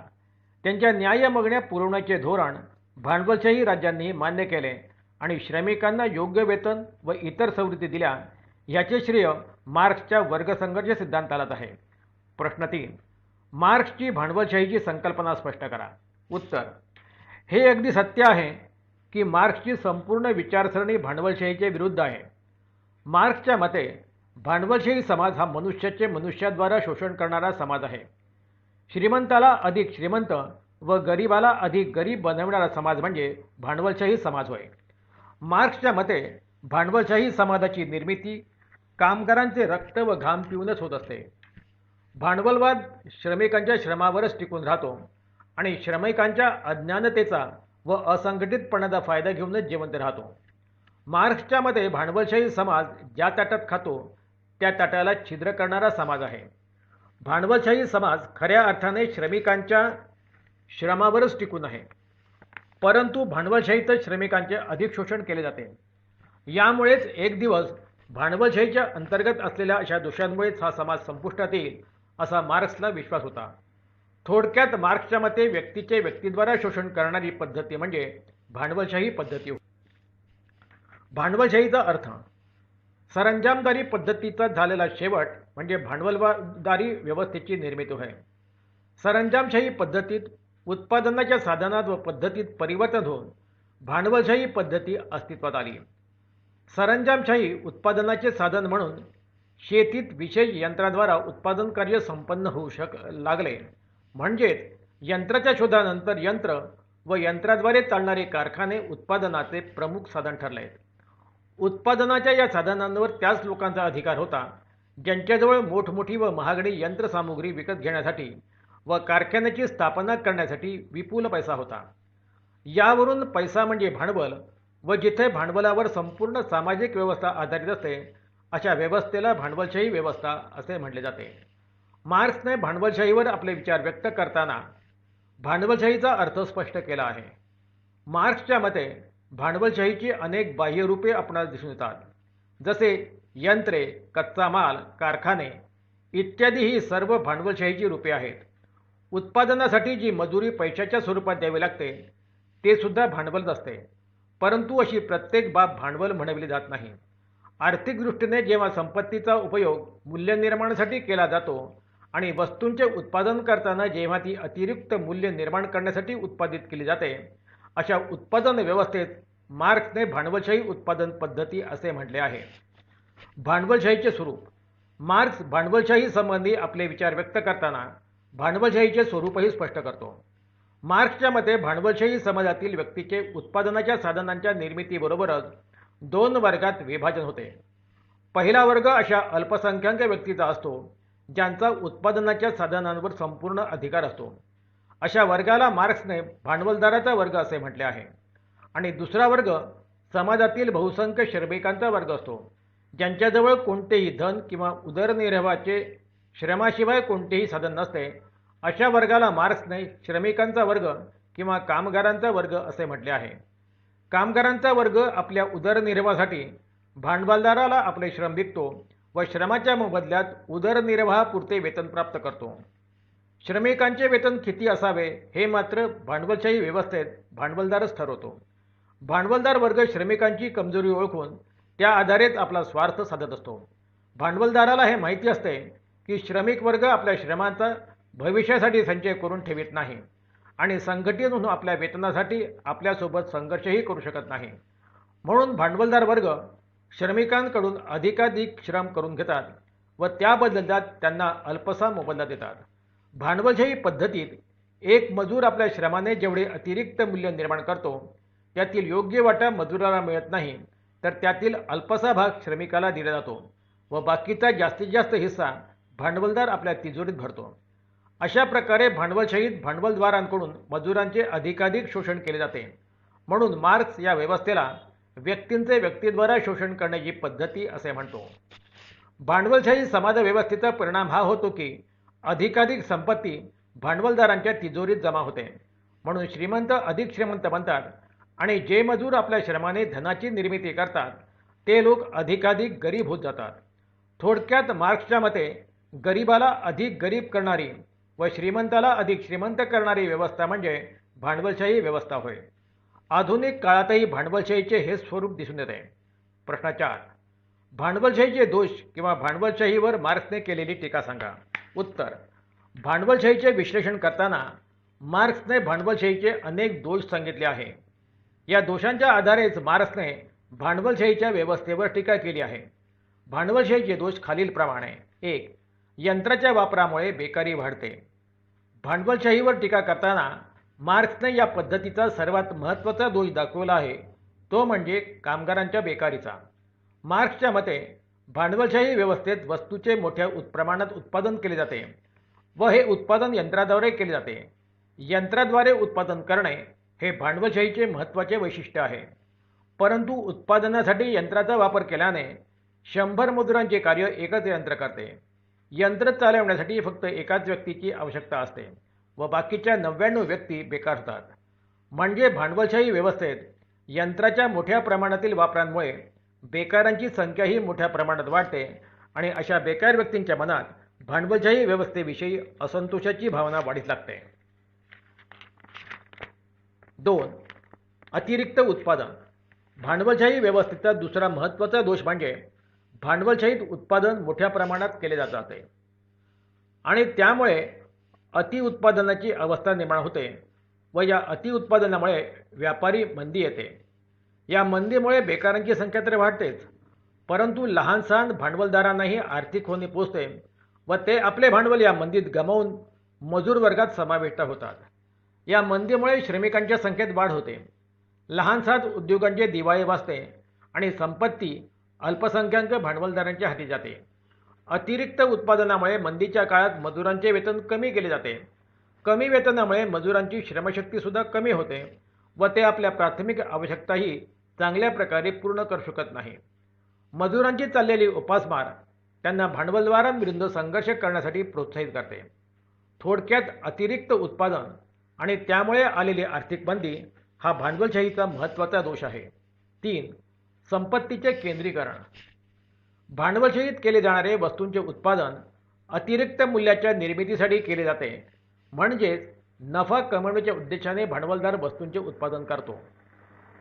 त्यांच्या न्याय्य मागण्या पुरवण्याचे धोरण भांडवलशाही राज्यांनी मान्य केले आणि श्रमिकांना योग्य वेतन व इतर सवलती दिल्या. याचे श्रेय मार्क्सच्या वर्गसंघर्ष सिद्धांतालाच आहे. प्रश्न 3. मार्क्सची भांडवलशाहीची संकल्पना स्पष्ट करा. उत्तर: हे अगदी सत्य आहे की मार्क्सची संपूर्ण विचारसरणी भांडवलशाहीच्या विरुद्ध आहे. मार्क्सच्या मते भांडवलशाही समाज हा मनुष्याचे मनुष्याद्वारा शोषण करणारा समाज आहे. श्रीमंताला अधिक श्रीमंत व गरिबाला अधिक गरीब बनवणारा समाज म्हणजे भांडवलशाही समाज होय. मार्क्सच्या मते भांडवलशाही समाजाची निर्मिती कामगारांचे रक्त व घाम पिऊनच होत असते. भांडवलवाद श्रमिकांच्या श्रमावरच टिकून राहतो आणि श्रमिकांच्या अज्ञानतेचा व असंघटितपणाचा फायदा घेऊनच जिवंत राहतो. मार्क्सच्या मते भांडवलशाही समाज ज्या ताटात खातो त्या ताटाला छिद्र करणारा समाज आहे. भांडवलशाही समाज खऱ्या अर्थाने श्रमिकांच्या श्रमावरच टिकून आहे, परंतु भांडवलशाहीतच श्रमिकांचे अधिक शोषण केले जाते. यामुळेच एक दिवस भांडवलशाहीच्या अंतर्गत असलेल्या अशा दोषांमुळेच हा समाज संपुष्टात येईल, असा मार्क्सला विश्वास होता. थोडक्यात मार्क्सच्या मते व्यक्तीचे व्यक्तीद्वारा शोषण करणारी पद्धती म्हणजे भांडवलशाही पद्धती. भांडवलशाहीचा अर्थ: सरंजामदारी पद्धतीचा झालेला शेवट म्हणजे भांडवलदारी व्यवस्थेची निर्मिती होय. सरंजामशाही पद्धतीत उत्पादनाच्या साधनात व पद्धतीत परिवर्तन होऊन भांडवलशाही पद्धती अस्तित्वात आली. सरंजामशाही उत्पादनाचे साधन म्हणून शेतीत विशेष यंत्राद्वारा उत्पादन कार्य संपन्न होऊ लागले. म्हणजेच यंत्राच्या शोधानंतर यंत्र व यंत्राद्वारे चालणारे कारखाने उत्पादनाचे प्रमुख साधन ठरले. उत्पादनाच्या या साधनांवर त्याच लोकांचा अधिकार होता ज्यांच्याजवळ मोठमोठी व महागडी यंत्रसामुग्री विकत घेण्यासाठी व कारखान्याची स्थापना करण्यासाठी विपुल पैसा होता. यावरून पैसा म्हणजे भांडवल व जिथे भांडवलावर संपूर्ण सामाजिक व्यवस्था आधारित असते अशा व्यवस्थेला भांडवलशाही व्यवस्था असे म्हटले जाते. मार्क्सने भांडवलशाहीवर आपले विचार व्यक्त करताना भांडवलशाहीचा अर्थ स्पष्ट केला आहे. मार्क्सच्या मते भांडवलशाहीची अनेक बाह्यरूपे आपणास दिसून येतात, जसे यंत्रे, कच्चा माल, कारखाने इत्यादी ही सर्व भांडवलशाहीची रूपे आहेत. उत्पादनासाठी जी मजुरी पैशाच्या स्वरूपात द्यावी लागते ते सुद्धा भांडवलच असते, परंतु अशी प्रत्येक बाब भांडवल म्हणविली जात नाही. आर्थिक दृष्टीने जेव्हा संपत्तीचा उपयोग मूल्यनिर्माणासाठी केला जातो आणि वस्तूंचे उत्पादन करताना जेव्हा ती अतिरिक्त मूल्य निर्माण करण्यासाठी उत्पादित केली जाते, अशा उत्पादन व्यवस्थेत मार्क्सने भांडवलशाही उत्पादन पद्धती असे म्हटले आहे. भांडवलशाहीचे स्वरूप: मार्क्स भांडवलशाही संबंधी आपले विचार व्यक्त करताना भांडवलशाहीचे स्वरूपही स्पष्ट करतो. मार्क्सच्या मते भांडवलशाही समाजातील व्यक्तीचे उत्पादनाच्या साधनांच्या निर्मितीबरोबरच दोन वर्गात विभाजन होते. पहिला वर्ग अशा अल्पसंख्याक व्यक्तीचा असतो ज्यांचा उत्पादनाच्या साधनांवर संपूर्ण अधिकार असतो. अशा वर्गाला मार्क्सने भांडवलदाराचा वर्ग असे म्हटले आहे. आणि दुसरा वर्ग समाजातील बहुसंख्य श्रमिकांचा वर्ग असतो, ज्यांच्याजवळ कोणतेही धन किंवा उदरनिर्वाहाचे श्रमाशिवाय कोणतेही साधन नसते. अशा वर्गाला मार्क्सने श्रमिकांचा वर्ग किंवा कामगारांचा वर्ग असे म्हटले आहे. कामगारांचा वर्ग आपल्या उदरनिर्वाहासाठी भांडवलदाराला आपले श्रम विकतो व श्रमाच्या बदल्यात उदरनिर्वाहापुरते वेतन प्राप्त करतो. श्रमिकांचे वेतन किती असावे हे मात्र भांडवलशाही व्यवस्थेत भांडवलदारच ठरवतो. भांडवलदार वर्ग श्रमिकांची कमजोरी ओळखून त्या आधारेच आपला स्वार्थ साधत असतो. भांडवलदाराला हे माहिती असते की श्रमिक वर्ग आपल्या श्रमांचा भविष्यासाठी संचय करून ठेवित नाही आणि संघटित होऊन आपल्या वेतनासाठी आपल्यासोबत संघर्षही करू शकत नाही. म्हणून भांडवलदार वर्ग श्रमिकांकडून अधिकाधिक श्रम करून घेतात व त्या बदल्यात त्यांना अल्पसा मोबदला देतात. भांडवलशाही पद्धतीत एक मजूर आपल्या श्रमाने जेवढे अतिरिक्त मूल्य निर्माण करतो त्यातील योग्य वाटा मजुराला मिळत नाही, तर त्यातील अल्पसा भाग श्रमिकाला दिला जातो व बाकीचा जास्तीत जास्त हिस्सा भांडवलदार आपल्या तिजोरीत भरतो. अशा प्रकारे भांडवलशाहीत भांडवलदारांकडून मजुरांचे अधिकाधिक शोषण केले जाते. म्हणून मार्क्स या व्यवस्थेला व्यक्तींचे व्यक्तीद्वारा शोषण करण्याची पद्धती असे म्हणतो. भांडवलशाही समाज व्यवस्थेचा परिणाम हा होतो की अधिकाधिक संपत्ती भांडवलदारांच्या तिजोरीत जमा होते. म्हणून श्रीमंत अधिक श्रीमंत बनतात आणि जे मजूर आपल्या श्रमाने धनाची निर्मिती करतात ते लोक अधिकाधिक गरीब होत जातात. थोडक्यात मार्क्सच्या मते गरिबाला अधिक गरीब करणारी व श्रीमंताला अधिक श्रीमंत करणारी व्यवस्था म्हणजे भांडवलशाही व्यवस्था होय. आधुनिक काळातही भांडवलशाहीचे हे स्वरूप दिसून येते. प्रश्न 4. भांडवलशाहीचे दोष किंवा भांडवलशाहीवर मार्क्सने केलेली टीका सांगा. उत्तर. भांडवलशाहीचे विश्लेषण करताना मार्क्सने भांडवलशाहीचे अनेक दोष सांगितले आहे. या दोषांच्या आधारेच मार्क्सने भांडवलशाहीच्या व्यवस्थेवर टीका केली आहे. भांडवलशाहीचे दोष खालीलप्रमाणे. 1. यंत्राच्या वापरामुळे बेकारी वाढते. भांडवलशाहीवर टीका करताना मार्क्सने या पद्धतीचा सर्वात महत्त्वाचा दोष दाखवला आहे, तो म्हणजे कामगारांच्या बेकारीचा. मार्क्सच्या मते भांडवलशाही व्यवस्थेत वस्तूचे मोठ्या प्रमाणात उत्पादन केले जाते व हे उत्पादन यंत्राद्वारे केले जाते. यंत्राद्वारे उत्पादन करणे हे भांडवलशाहीचे महत्त्वाचे वैशिष्ट्य आहे. परंतु उत्पादनासाठी यंत्राचा वापर केल्याने 100 मजुरांचे कार्य एकच यंत्र करते. यंत्र चालवण्यासाठी फक्त एकाच व्यक्तीची आवश्यकता असते व बाकीच्या 99 व्यक्ती बेकार होतात. म्हणजे भांडवलशाही व्यवस्थेत यंत्राच्या मोठ्या प्रमाणातील वापरांमुळे बेकारांची संख्याही मोठ्या प्रमाणात वाढते आणि अशा बेकार व्यक्तींच्या मनात भांडवलशाही व्यवस्थेविषयी असंतोषाची भावना वाढीस लागते. 2. अतिरिक्त उत्पादन. भांडवलशाही व्यवस्थेचा दुसरा महत्त्वाचा दोष म्हणजे भांडवलशाहीत उत्पादन मोठ्या प्रमाणात केले जाते आणि त्यामुळे अतिउत्पादनाची अवस्था निर्माण होते व या अतिउत्पादनामुळे व्यापारी मंदी येते. या मंदीमुळे बेकारांची संख्या तर वाढतेच, परंतु लहान सहान भांडवलदारांनाही आर्थिक हानी पोचते व ते आपले भांडवल या मंदीत गमावून मजूर वर्गात समाविष्ट होतात. या मंदीमुळे श्रमिकांच्या संख्येत वाढ होते, लहान सहान उद्योगांचे दिवाळे वाजते आणि संपत्ती अल्पसंख्याक भांडवलदारांच्या हाती जाते. अतिरिक्त उत्पादनामुळे मंदीच्या काळात मजुरांचे वेतन कमी केले जाते. कमी वेतनामुळे मजुरांची श्रमशक्तीसुद्धा कमी होते व ते आपल्या प्राथमिक आवश्यकताही चांगल्या प्रकारे पूर्ण करू शकत नाही. मजुरांची चाललेली उपासमार त्यांना भांडवलदारांविरुद्ध संघर्ष करण्यासाठी प्रोत्साहित करते. थोडक्यात अतिरिक्त उत्पादन आणि त्यामुळे आलेली आर्थिक मंदी हा भांडवलशाहीचा महत्त्वाचा दोष आहे. 3. संपत्तीचे केंद्रीकरण. भांडवलशाहीत केले जाणारे वस्तूंचे उत्पादन अतिरिक्त मूल्याच्या निर्मितीसाठी केले जाते. म्हणजेच नफा कमवण्याच्या उद्देशाने भांडवलदार वस्तूंचे उत्पादन करतो,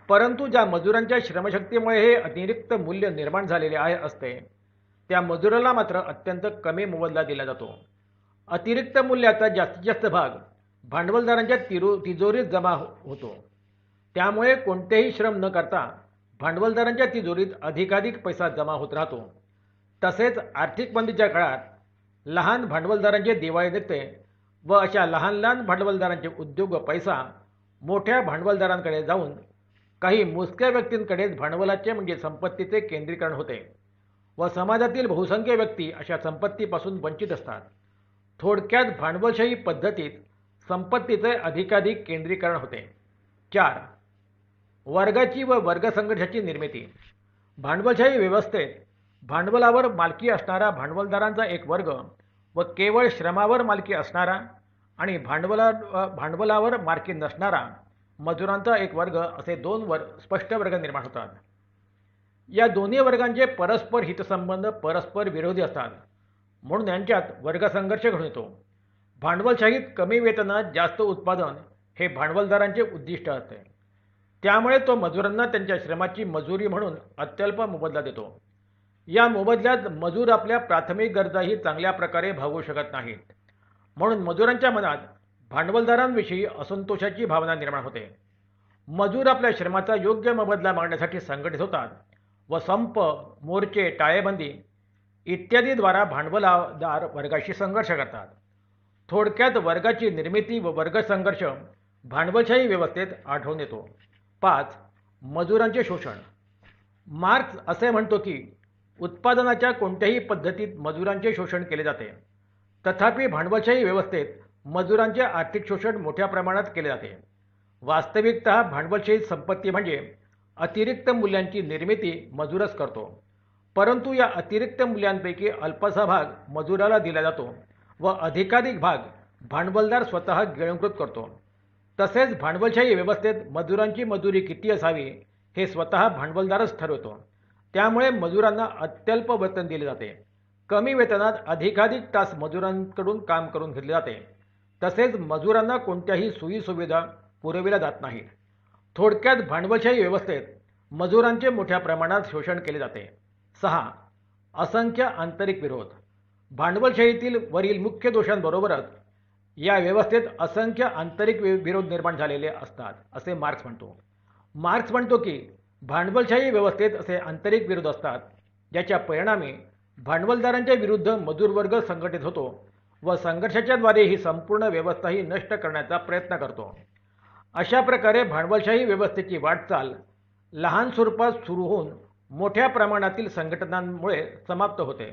परंतु ज्या मजुरांच्या श्रमशक्तीमुळे हे अतिरिक्त मूल्य निर्माण झालेले असते त्या मजुराला मात्र अत्यंत कमी मोबदला दिला जातो. अतिरिक्त मूल्याचा जास्तीत जास्त भाग भांडवलदारांच्या तिजोरीत जमा होतो. त्यामुळे कोणतेही श्रम न करता भांडवलदारांच्या तिजोरीत अधिकाधिक पैसा जमा होत राहतो. तसेच आर्थिक मंदीच्या काळात लहान भांडवलदारांचे दिवाळे निघते व अशा लहान लहान भांडवलदारांचे उद्योग व पैसा मोठ्या भांडवलदारांकडे जाऊन काही मोजक्या व्यक्तींकडेच भांडवलाचे म्हणजे संपत्तीचे केंद्रीकरण होते व समाजातील बहुसंख्य व्यक्ती अशा संपत्तीपासून वंचित असतात. थोडक्यात भांडवलशाही पद्धतीत संपत्तीचे अधिकाधिक केंद्रीकरण होते. 4. वर्गाची व वर्गसंघर्षाची निर्मिती. भांडवलशाही व्यवस्थेत भांडवलावर मालकी असणारा भांडवलदारांचा एक वर्ग व केवळ श्रमावर मालकी असणारा आणि भांडवलावर मालकी नसणारा मजुरांचा एक वर्ग असे 2 स्पष्ट वर्ग निर्माण होतात. या दोन्ही वर्गांचे परस्पर हितसंबंध परस्पर विरोधी असतात, म्हणून यांच्यात वर्गसंघर्ष घडून येतो. भांडवलशाहीत कमी वेतनात जास्त उत्पादन हे भांडवलदारांचे उद्दिष्ट असते. त्यामुळे तो मजुरांना त्यांच्या श्रमाची मजुरी म्हणून अत्यल्प मोबदला देतो. या मोबदल्यात मजूर आपल्या प्राथमिक गरजाही चांगल्या प्रकारे भागवू शकत नाहीत. म्हणून मजुरांच्या मनात भांडवलदारांविषयी असंतोषाची भावना निर्माण होते. मजूर आपल्या श्रमाचा योग्य मोबदला मागण्यासाठी संघटित होतात व संप, मोर्चे, टाळेबंदी इत्यादीद्वारा भांडवलदार वर्गाशी संघर्ष करतात. थोडक्यात वर्गाची निर्मिती व वर्ग संघर्ष भांडवलशाही व्यवस्थेत आढळून येतो. 5. मजुरांचे शोषण. मार्क्स असे म्हणतो की उत्पादनाच्या कोणत्याही पद्धतीत मजुरांचे शोषण केले जाते. तथापि भांडवलशाही व्यवस्थेत मजुरांचे आर्थिक शोषण मोठ्या प्रमाणात केले जाते. वास्तविकतः भांडवलशाही संपत्ती म्हणजे अतिरिक्त मूल्यांची निर्मिती मजूरच करतो, परंतु या अतिरिक्त मूल्यांपैकी अल्पसा भाग मजुराला दिला जातो व अधिकाधिक भाग भांडवलदार स्वतः गिळंकृत करतो. तसेच भांडवलशाही व्यवस्थेत मजुरांची मजुरी किती असावी हे स्वतः भांडवलदारच ठरवतो. त्यामुळे मजुरांना अत्यल्प वेतन दिले जाते. कमी वेतनात अधिकाधिक तास मजुरांकडून काम करून घेतले जाते. तसेच मजुरांना कोणत्याही सोयीसुविधा पुरविल्या जात नाहीत. थोडक्यात भांडवलशाही व्यवस्थेत मजुरांचे मोठ्या प्रमाणात शोषण केले जाते. 6. असंख्य आंतरिक विरोध. भांडवलशाहीतील वरील मुख्य दोषांबरोबरच या व्यवस्थेत असंख्य आंतरिक विरोध निर्माण झालेले असतात असे मार्क्स म्हणतो. मार्क्स म्हणतो की भांडवलशाही व्यवस्थेत असे आंतरिक विरोध असतात ज्याच्या परिणामी भांडवलदारांच्या विरुद्ध मजूर वर्ग संघटित होतो व संघर्षाच्याद्वारे ही संपूर्ण व्यवस्थाही नष्ट करण्याचा प्रयत्न करतो. अशा प्रकारे भांडवलशाही व्यवस्थेची वाटचाल लहान स्वरूपात सुरू होऊन मोठ्या प्रमाणातील संघटनांमुळे समाप्त होते.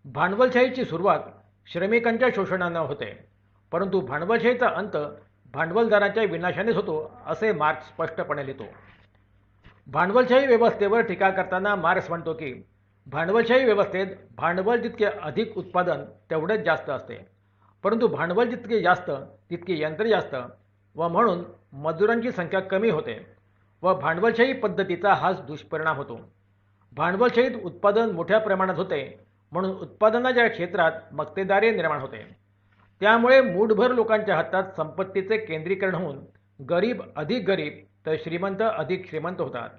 भांडवलशाहीची सुरुवात श्रमिकांच्या शोषणाने होते, परंतु भांडवलशाहीचा अंत भांडवलदारांच्या विनाशानेच होतो असे मार्क्स स्पष्टपणे लिहितो. भांडवलशाही व्यवस्थेवर टीका करताना मार्क्स म्हणतो की भांडवलशाही व्यवस्थेत भांडवल जितके अधिक उत्पादन तेवढेच जास्त असते, परंतु भांडवल जितके जास्त तितकी यंत्रे जास्त व म्हणून मजुरांची संख्या कमी होते व भांडवलशाही पद्धतीचा हाच दुष्परिणाम होतो. भांडवलशाहीत उत्पादन मोठ्या प्रमाणात होते म्हणून उत्पादनाच्या क्षेत्रात मक्तेदारी निर्माण होते. त्यामुळे मूठभर लोकांच्या हातात संपत्तीचे केंद्रीकरण होऊन गरीब अधिक गरीब तर श्रीमंत अधिक श्रीमंत होतात.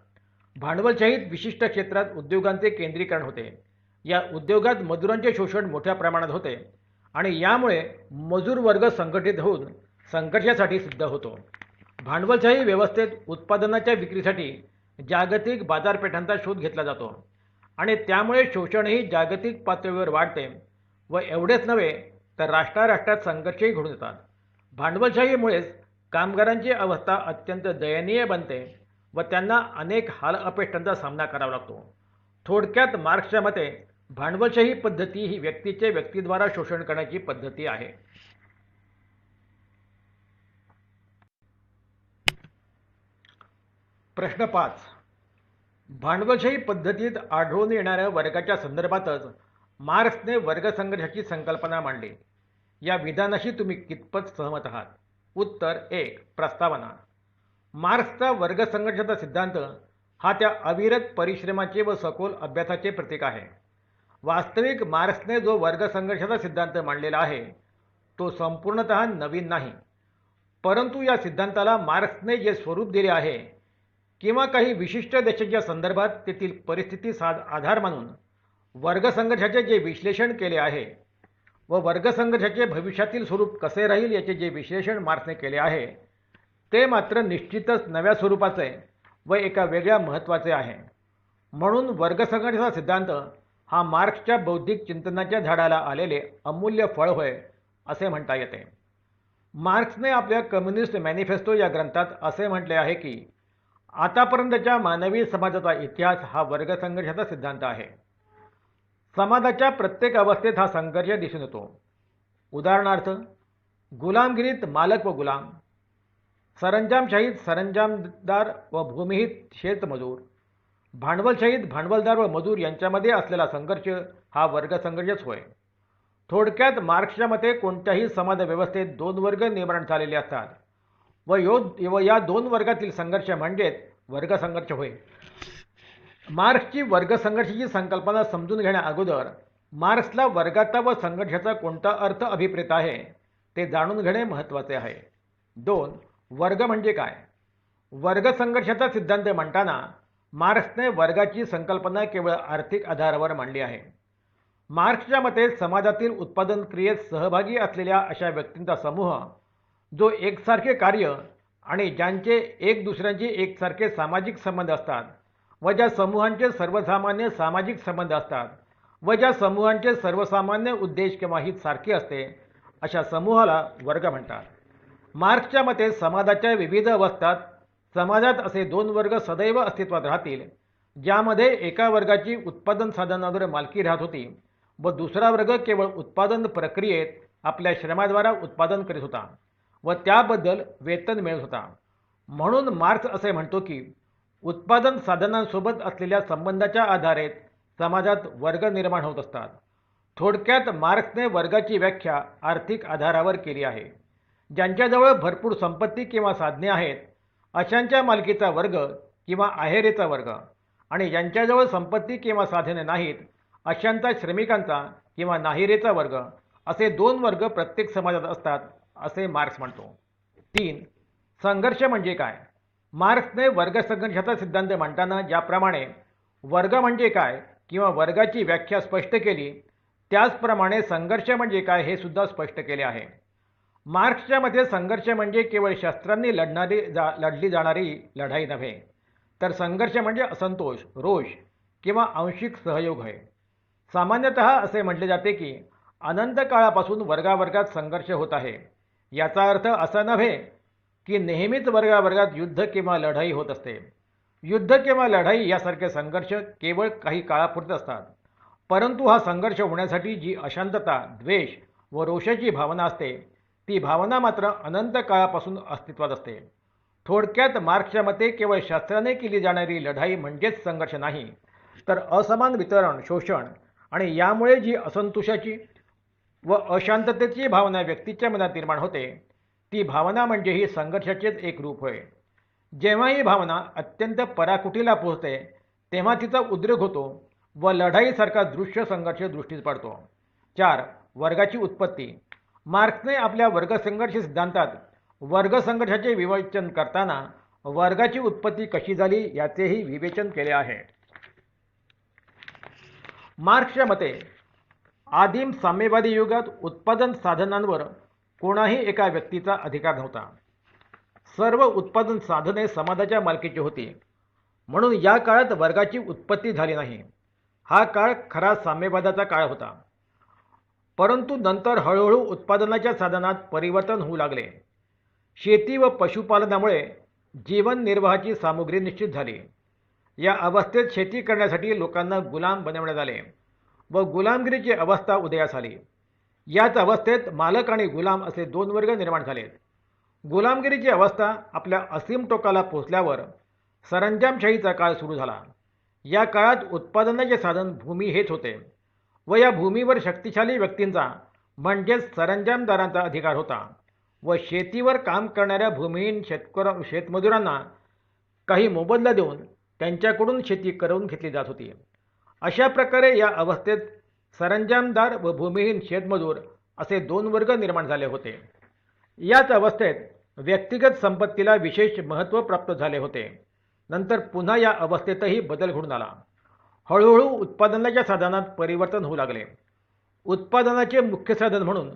भांडवलशाहीत विशिष्ट क्षेत्रात उद्योगांचे केंद्रीकरण होते. या उद्योगात मजुरांचे शोषण मोठ्या प्रमाणात होते आणि यामुळे मजूर वर्ग संघटित होऊन संघर्षासाठी सिद्ध होतो. भांडवलशाही व्यवस्थेत उत्पादनाच्या विक्रीसाठी जागतिक बाजारपेठांचा शोध घेतला जातो आणि त्यामुळे शोषणही जागतिक पातळीवर वाढते व एवढेच नव्हे तर राष्ट्रात संघर्षही घडून येतात. भांडवलशाहीमुळेच कामगारांची अवस्था अत्यंत दयनीय बनते व त्यांना अनेक हाल अपेष्टांचा सामना करावा लागतो. थोडक्यात मार्क्सच्या मते भांडवलशाही पद्धती ही व्यक्तीचे व्यक्तीद्वारा शोषण करण्याची पद्धती आहे. प्रश्न 5. भांडवलशाही पद्धतीत आढळून येणाऱ्या वर्गाच्या संदर्भातच मार्क्सने वर्गसंघर्षाची संकल्पना मांडली. या विधानाशी तुम्ही कितपत सहमत आहात? उत्तर 1. प्रस्तावना. मार्क्सचा वर्गसंघर्षाचा सिद्धांत हा त्या अविरत परिश्रमाचे व सखोल अभ्यासाचे प्रतीक आहे. वास्तविक मार्क्सने जो वर्गसंघर्षाचा सिद्धांत मांडलेला आहे तो संपूर्णतः नवीन नाही, परंतु या सिद्धांताला मार्क्सने जे स्वरूप दिले आहे किंवा काही विशिष्ट देशाच्या संदर्भात तेथील परिस्थिती आधार मानून वर्गसंघर्षाचे जे विश्लेषण केले आहे व वर्गसंघर्षाचे भविष्यातील स्वरूप कसे राहील याचे जे विश्लेषण मार्क्सने केले आहे ते मात्र निश्चितच नव्या स्वरूपाचे व एका वेगळ्या महत्त्वाचे आहे. म्हणून वर्गसंघर्षाचा सिद्धांत हा मार्क्सच्या बौद्धिक चिंतनाच्या झाडाला आलेले अमूल्य फळ होय असे म्हणता येते. मार्क्सने आपल्या कम्युनिस्ट मॅनिफेस्टो या ग्रंथात असे म्हटले आहे की आतापर्यंतच्या मानवी समाजाचा इतिहास हा वर्गसंघर्षाचा सिद्धांत आहे. समाजाच्या प्रत्येक अवस्थेत हा संघर्ष दिसून येतो. उदाहरणार्थ, गुलामगिरीत मालक व गुलाम, सरंजामशाहीत सरंजामदार व भूमिहीत शेतमजूर, भांडवलशाहीत भांडवलदार व मजूर यांच्यामध्ये असलेला संघर्ष हा वर्गसंघर्षच होय. थोडक्यात मार्क्सच्या मते कोणत्याही समाज व्यवस्थेत दोन वर्ग निर्माण झालेले असतात व या दोन वर्गातील संघर्ष म्हणजेच वर्गसंघर्ष होय. मार्क्सची वर्गसंघर्षाची संकल्पना समजून घेण्या अगोदर मार्क्सला वर्गाचा व संघर्षाचा कोणता अर्थ अभिप्रेत आहे ते जाणून घेणे महत्त्वाचे आहे. 2. वर्ग म्हणजे काय? वर्ग संघर्षाचा सिद्धांत मांडताना मार्क्सने वर्गाची संकल्पना केवळ आर्थिक आधारावर मांडली आहे. मार्क्सच्या मते समाजातील उत्पादन क्रियेत सहभागी असलेल्या अशा व्यक्तींचा समूह जो एकसारखे कार्य आणि ज्यांचे एक दुसऱ्यांशी एकसारखे सामाजिक संबंध असतात व ज्या समूहांचे सर्वसामान्य सामाजिक संबंध असतात व ज्या समूहांचे सर्वसामान्य उद्देश किंवा हित सारखे असते अशा समूहाला वर्ग म्हणतात. मार्क्सच्या मते समाजाच्या विविध अवस्थात समाजात असे 2 वर्ग सदैव अस्तित्वात राहतील, ज्यामध्ये एका वर्गाची उत्पादन साधनांवर मालकी राहत होती व दुसरा वर्ग केवळ उत्पादन प्रक्रियेत आपल्या श्रमाद्वारा उत्पादन करीत होता व त्याबद्दल वेतन मिळत होता. म्हणून मार्क्स असे म्हणतो की उत्पादन साधनांसोबत असलेल्या संबंधाच्या आधारे समाजात वर्ग निर्माण होत असतात. थोडक्यात मार्क्सने वर्गाची व्याख्या आर्थिक आधारावर केली आहे. ज्यांच्याजवळ भरपूर संपत्ती किंवा साधने आहेत अशांच्या मालकीचा वर्ग किंवा आहेरेचा वर्ग आणि ज्यांच्याजवळ संपत्ती किंवा साधने नाहीत अशांचा श्रमिकांचा किंवा नाहिरेचा वर्ग असे 2 वर्ग प्रत्येक समाजात असतात असे मार्क्स म्हणतो. 3. संघर्ष म्हणजे काय? मार्क्सने वर्ग संघर्षाचा सिद्धांत मांडताना ज्याप्रमाणे वर्ग म्हणजे काय किंवा वर्गाची व्याख्या स्पष्ट केली त्याचप्रमाणे संघर्ष म्हणजे काय हे सुद्धा स्पष्ट केले आहे. मार्क्सच्या मते संघर्ष म्हणजे केवळ शस्त्रांनी लढली जाणारी लढाई नव्हे, तर संघर्ष म्हणजे असंतोष, रोष किंवा आंशिक सहयोग आहे. सामान्यतः असे म्हटले जाते की अनंत काळापासून वर्गावर्गात संघर्ष होत आहे. याचा अर्थ असा नव्हे की नेहमीच वर्गावर्गात युद्ध किंवा लढाई होत असते. युद्ध किंवा लढाई यासारखे संघर्ष केवळ काही काळापुरते असतात, परंतु हा संघर्ष होण्यासाठी जी अशांतता, द्वेष व रोषाची भावना असते ती भावना मात्र अनंत काळापासून अस्तित्वात असते. थोडक्यात मार्क्सच्या मते केवळ शस्त्राने केली जाणारी लढाई म्हणजेच संघर्ष नाही, तर असमान वितरण, शोषण आणि यामुळे जी असंतोषाची व अशांततेची भावना व्यक्तीच्या मनात निर्माण होते ती भावना म्हणजे ही संघर्षाचेच एक रूप होय. जेव्हा ही भावना अत्यंत पराकुटीला पोहोचते तेव्हा तिचा उद्रेक होतो व लढाईसारखा दृश्य संघर्ष दृष्टीस पडतो. 4. वर्गाची उत्पत्ती. मार्क्सने आपल्या वर्गसंघर्ष सिद्धांतात वर्गसंघर्षाचे विवेचन करताना वर्गाची उत्पत्ती कशी झाली याचेही विवेचन केले आहे. मार्क्सच्या मते आदिम साम्यवादी युगात उत्पादन साधनांवर कोणाही एका व्यक्तीचा अधिकार नव्हता. सर्व उत्पादन साधने समाजाच्या मालकीची होती, म्हणून या काळात वर्गाची उत्पत्ती झाली नाही. हा काळ खरा साम्यवादाचा काळ होता. परंतु नंतर हळूहळू उत्पादनाच्या साधनात परिवर्तन होऊ लागले. शेती व पशुपालनामुळे जीवन निर्वाहाची सामुग्री निश्चित झाली. या अवस्थेत शेती करण्यासाठी लोकांना गुलाम बनवण्यात आले व गुलामगिरीची अवस्था उदयास आली. याच अवस्थेत मालक आणि गुलाम असे 2 वर्ग निर्माण झालेत. गुलामगिरीची अवस्था आपल्या असीम टोकाला पोहोचल्यावर सरंजामशाहीचा काळ सुरू झाला. या काळात उत्पादनाचे साधन भूमी हेच होते व या भूमीवर शक्तिशाली व्यक्तींचा म्हणजेच सरंजामदारांचा अधिकार होता व शेतीवर काम करणाऱ्या भूमिहीन शेतमजुरांना काही मोबदला देऊन त्यांच्याकडून शेती करवून घेतली जात होती. अशा प्रकारे या अवस्थेत सरंजामदार व भूमिहीन शेतमजूर असे 2 वर्ग निर्माण झाले होते. याच अवस्थेत व्यक्तिगत संपत्तीला विशेष महत्त्व प्राप्त झाले होते. नंतर पुन्हा या अवस्थेतही बदल घडून आला. हळूहळू उत्पादनाच्या साधनात परिवर्तन होऊ लागले. उत्पादनाचे मुख्य साधन म्हणून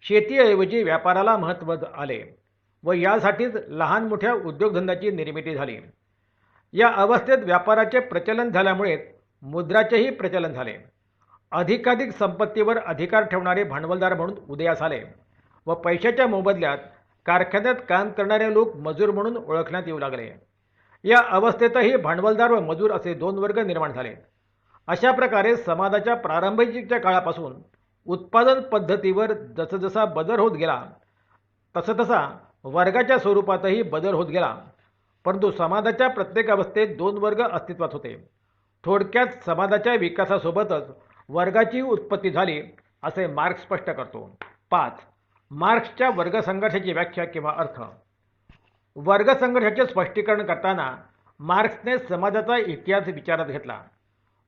शेतीऐवजी व्यापाराला महत्त्व आले व यासाठीच लहान मोठ्या उद्योगधंद्याची निर्मिती झाली. या अवस्थेत व्यापाराचे प्रचलन झाल्यामुळे मुद्राचेही प्रचलन झाले. अधिकाधिक संपत्तीवर अधिकार ठेवणारे भांडवलदार म्हणून उदयास आले व पैशाच्या मोबदल्यात कारखान्यात काम करणारे लोक मजूर म्हणून ओळखण्यात येऊ लागले. या अवस्थेतही भांडवलदार व मजूर असे 2 वर्ग निर्माण झाले. अशा प्रकारे समाजाच्या प्रारंभीच्या काळापासून उत्पादन पद्धतीवर जसजसा बदल होत गेला तसतसा वर्गाच्या स्वरूपातही बदल होत गेला. परंतु समाजाच्या प्रत्येक अवस्थेत 2 वर्ग अस्तित्वात होते. थोडक्यात समाजाच्या विकासासोबतच वर्गाची उत्पत्ती झाली असे मार्क्स स्पष्ट करतो. 5. मार्क्सच्या वर्गसंघर्षाची व्याख्या किंवा अर्थ. वर्गसंघर्षाचे स्पष्टीकरण करताना मार्क्सने समाजाचा इतिहास विचारात घेतला.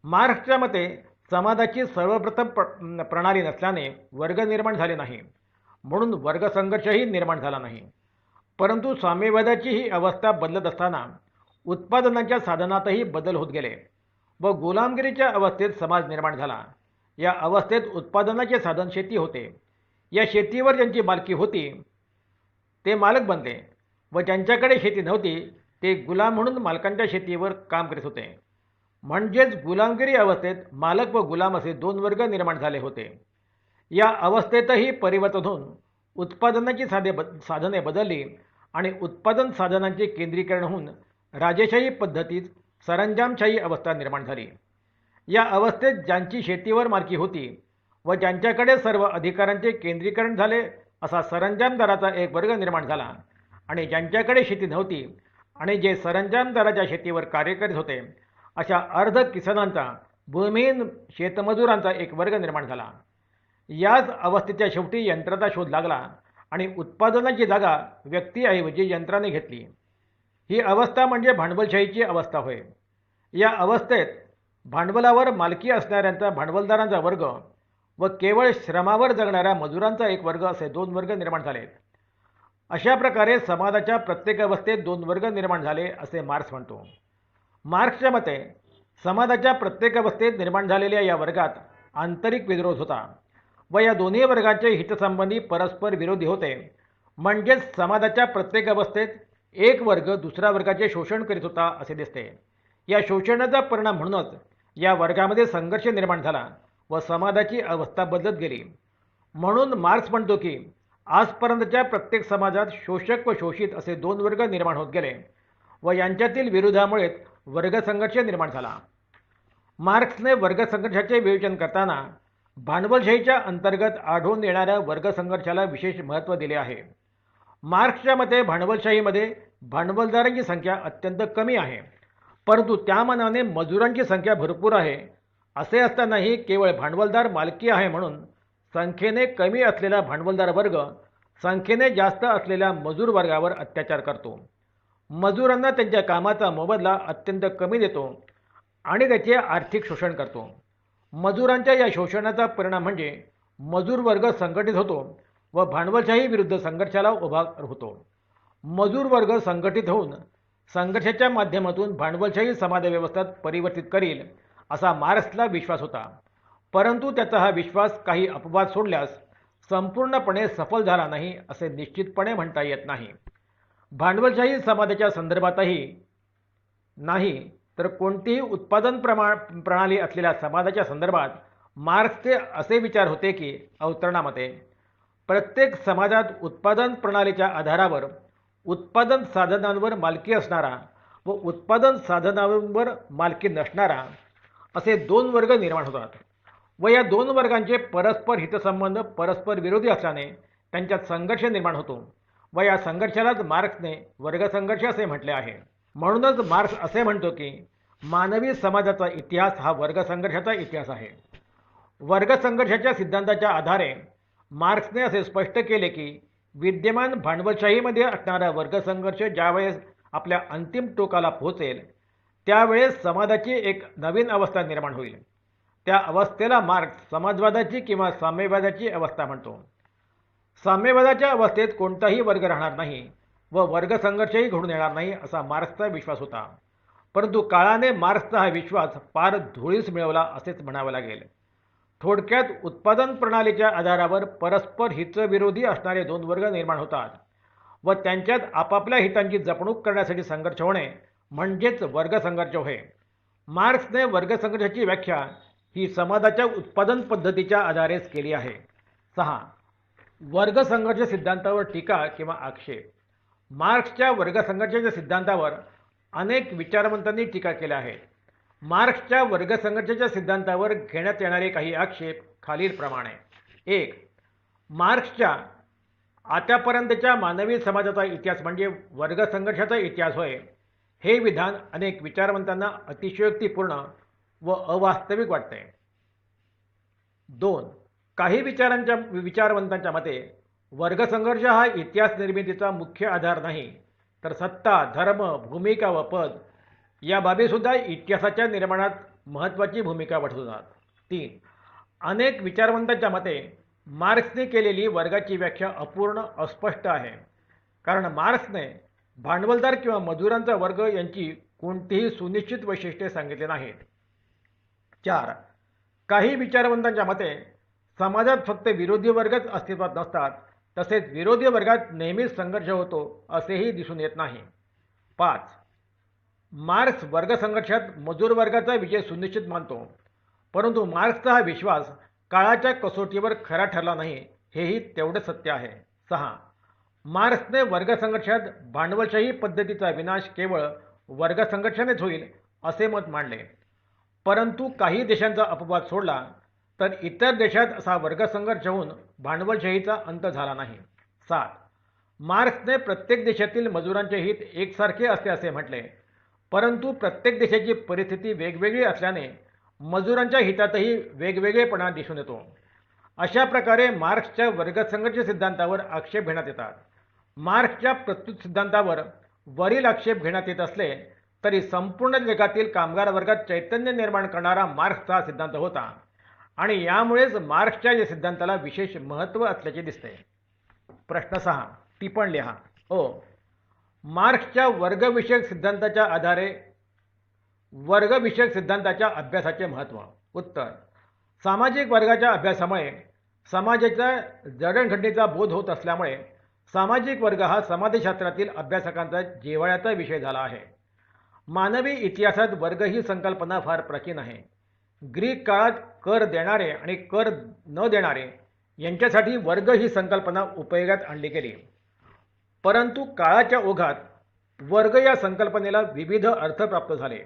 मार्क्सच्या मते समाजाची सर्वप्रथम प्रणाली नसल्याने वर्ग निर्माण झाले नाही. म्हणून वर्गसंघर्षही निर्माण झाला नाही. परंतु साम्यवादाची ही अवस्था बदलत असताना उत्पादनाच्या साधनातही बदल होत गेले व गुलामगिरीच्या अवस्थेत समाज निर्माण झाला. या अवस्थेत उत्पादनाचे साधन शेती होते. या शेतीवर ज्यांची मालकी होती ते मालक बनले व ज्यांच्याकडे शेती नव्हती ते गुलाम म्हणून मालकांच्या शेतीवर काम करीत होते. म्हणजेच गुलामगिरी अवस्थेत मालक व गुलाम असे दोन वर्ग निर्माण झाले होते. या अवस्थेतही परिवर्तन होऊन उत्पादनाची साधने बदलली आणि उत्पादन साधनांचे केंद्रीकरण होऊन राजेशाही पद्धतीत सरंजामशाही अवस्था निर्माण झाली. या अवस्थेत ज्यांची शेतीवर मालकी होती व ज्यांच्याकडे सर्व अधिकारांचे केंद्रीकरण झाले असा सरंजामदाराचा एक वर्ग निर्माण झाला आणि ज्यांच्याकडे शेती नव्हती आणि जे सरंजामदाराच्या शेतीवर कार्य करीत होते अशा अर्ध किसानांचा, भूमिहीन शेतमजुरांचा एक वर्ग निर्माण झाला. याच अवस्थेच्या शेवटी यंत्राचा शोध लागला आणि उत्पादनाची जागा व्यक्तीऐवजी यंत्राने घेतली. ही अवस्था म्हणजे भांडवलशाहीची अवस्था होय. या अवस्थेत भांडवलावर मालकी असणाऱ्यांचा भांडवलदारांचा वर्ग व केवळ श्रमावर जगणाऱ्या मजुरांचा एक वर्ग असे दोन वर्ग निर्माण झाले. अशा प्रकारे समाजाच्या प्रत्येक अवस्थेत दोन वर्ग निर्माण झाले असे मार्क्स म्हणतो. मार्क्सच्या मते समाजाच्या प्रत्येक अवस्थेत निर्माण झालेल्या या वर्गात आंतरिक विद्रोध होता व या दोन्ही वर्गांचे हितसंबंधी परस्पर विरोधी होते. म्हणजेच समाजाच्या प्रत्येक अवस्थेत एक वर्ग दुसऱ्या वर्गाचे शोषण करीत होता असे दिसते. या शोषणाचा परिणाम म्हणूनच या वर्गामध्ये संघर्ष निर्माण झाला व समाजाची अवस्था बदलत गेली. म्हणून मार्क्स म्हणतो की आजपर्यंतच्या प्रत्येक समाजात शोषक व शोषित असे दोन वर्ग निर्माण होत गेले व यांच्यातील विरोधामुळेच वर्गसंघर्ष निर्माण झाला. मार्क्सने वर्गसंघर्षाचे विवेचन करताना भांडवलशाहीच्या अंतर्गत आढळून येणाऱ्या वर्गसंघर्षाला विशेष महत्त्व दिले आहे. मार्क्सच्या मते भांडवलशाहीमध्ये भांडवलदारांची संख्या अत्यंत कमी आहे, परंतु त्या मानाने मजुरांची संख्या भरपूर आहे. असे असतानाही केवळ भांडवलदार मालकी आहे म्हणून संख्येने कमी असलेला भांडवलदार वर्ग संख्येने जास्त असलेल्या मजूर वर्गावर अत्याचार करतो. मजुरांना त्यांच्या कामाचा मोबदला अत्यंत कमी देतो आणि त्याचे आर्थिक शोषण करतो. मजुरांच्या या शोषणाचा परिणाम म्हणजे मजूर वर्ग संघटित होतो व भांडवलशाही विरुद्ध संघर्षाला उभा होतो. मजूर वर्ग संघटित होऊन संघर्षाच्या माध्यमातून भांडवलशाही समाजव्यवस्थेत परिवर्तित करील असा मार्क्सला विश्वास होता. परंतु त्याचा हा विश्वास काही अपवाद सोडल्यास संपूर्णपणे सफल झाला नाही असे निश्चितपणे म्हणता येत नाही. भांडवलशाही समाजाच्या संदर्भातही नाही तर कोणतीही उत्पादन प्रणाली असलेल्या समाजाच्या संदर्भात मार्क्सचे असे विचार होते की अवतरणामध्ये प्रत्येक समाजात उत्पादन प्रणालीच्या आधारावर उत्पादन साधनांवर मालकी असणारा व उत्पादन साधनांवर मालकी नसणारा असे दोन वर्ग निर्माण होतात व या दोन वर्गांचे परस्पर हितसंबंध परस्पर विरोधी असल्याने त्यांच्यात संघर्ष निर्माण होतो व या संघर्षालाच मार्क्सने वर्गसंघर्ष असे म्हटले आहे. म्हणूनच मार्क्स असे म्हणतो की मानवी समाजाचा इतिहास हा वर्गसंघर्षाचा इतिहास आहे. वर्गसंघर्षाच्या सिद्धांताच्या आधारे मार्क्सने असे स्पष्ट केले की विद्यमान भांडवलशाहीमध्ये असणारा वर्गसंघर्ष ज्यावेळेस आपल्या अंतिम टोकाला पोहोचेल त्यावेळेस समाजाची एक नवीन अवस्था निर्माण होईल. त्या अवस्थेला मार्क्स समाजवादाची किंवा साम्यवादाची अवस्था म्हणतो. साम्यवादाच्या अवस्थेत कोणताही वर्ग राहणार नाही व वर्गसंघर्षही घडून येणार नाही असा मार्क्सचा विश्वास होता. परंतु काळाने मार्क्सचा हा विश्वास पार धुळीस मिळवला असेच म्हणावे लागेल. थोडक्यात उत्पादन प्रणालीच्या आधारावर परस्पर हितविरोधी असणारे दोन वर्ग निर्माण होतात व त्यांच्यात आपापल्या हितांची जपणूक करण्यासाठी संघर्ष होणे म्हणजेच वर्गसंघर्ष होय. मार्क्सने वर्गसंघर्षाची व्याख्या ही समाजाच्या उत्पादन पद्धतीच्या आधारेच केली आहे. 6. वर्गसंघर्ष सिद्धांतावर टीका किंवा आक्षेप. मार्क्सच्या वर्गसंघर्षाच्या सिद्धांतावर अनेक विचारवंतांनी टीका केल्या आहेत. मार्क्सच्या वर्गसंघर्षाच्या सिद्धांतावर घेण्यात येणारे काही आक्षेप खालीलप्रमाणे. 1. मार्क्सच्या आतापर्यंतच्या मानवी समाजाचा इतिहास म्हणजे वर्गसंघर्षाचा इतिहास होय हे विधान अनेक विचारवंतांना अतिशयोक्तीपूर्ण व अवास्तविक वाटते. 2. काही विचारवंतांच्या मते वर्गसंघर्ष हा इतिहास निर्मितीचा मुख्य आधार नाही तर सत्ता, धर्म, भूमिका व पद या बाबीसुद्धा इतिहासाच्या निर्माणात महत्त्वाची भूमिका वठवतात. 3. अनेक विचारवंतांच्या मते मार्क्सने केलेली वर्गाची व्याख्या अपूर्ण अस्पष्ट आहे, कारण मार्क्सने भांडवलदार किंवा मजुरांचा वर्ग यांची कोणतीही सुनिश्चित वैशिष्ट्ये सांगितली नाहीत. 4. काही विचारवंतांच्या मते समाजात फक्त विरोधी वर्गच अस्तित्वात नसतात, तसेच विरोधी वर्गात नेहमीच संघर्ष होतो असेही दिसून येत नाही. 5. मार्क्स वर्गसंघर्षात मजूर वर्गाचा विजय सुनिश्चित मानतो, परंतु मार्क्सचा हा विश्वास काळाच्या कसोटीवर खरा ठरला नाही, हेही तेवढे सत्य आहे. 6. मार्क्सने वर्गसंघर्षात भांडवलशाही पद्धतीचा विनाश केवळ वर्गसंघर्षानेच होईल असे मत मांडले, परंतु काही देशांचा अपवाद सोडला तर इतर देशात असा वर्गसंघर्ष होऊन भांडवलशाहीचा अंत झाला नाही. 7. मार्क्सने प्रत्येक देशातील मजुरांचे हित एकसारखे असते असे म्हटले, परंतु प्रत्येक देशाची परिस्थिती वेगवेगळी असल्याने मजुरांच्या हितातही वेगवेगळेपणा दिसून येतो. अशा प्रकारे मार्क्सच्या वर्गसंघर्ष सिद्धांतावर आक्षेप घेण्यात येतात. मार्क्सच्या प्रस्तुत सिद्धांतावर वरील आक्षेप घेण्यात येत असले तरी संपूर्ण जगातील कामगार वर्गात चैतन्य निर्माण करणारा मार्क्सचा हा सिद्धांत होता आणि यामुळेच मार्क्सच्या या सिद्धांताला विशेष महत्त्व असल्याचे दिसते. प्रश्न 6. टिप्पण लिहा. मार्क्सच्या वर्गविषयक सिद्धांताच्या आधारे वर्गविषयक सिद्धांताच्या अभ्यासाचे महत्त्व. उत्तर. सामाजिक वर्गाच्या अभ्यासामुळे समाजाच्या जडणघडणीचा बोध होत असल्यामुळे सामाजिक वर्ग हा समाजशास्त्रातील अभ्यासकांचा जिव्हाळ्याचा विषय झाला आहे. मानवी इतिहासात वर्ग ही संकल्पना फार प्राचीन आहे. ग्रीक काळात कर देणारे आणि कर न देणारे यांच्यासाठी वर्ग ही संकल्पना उपयोगात आणली गेली, परंतु काळाच्या ओघात वर्ग या संकल्पनेला विविध अर्थ प्राप्त झाले.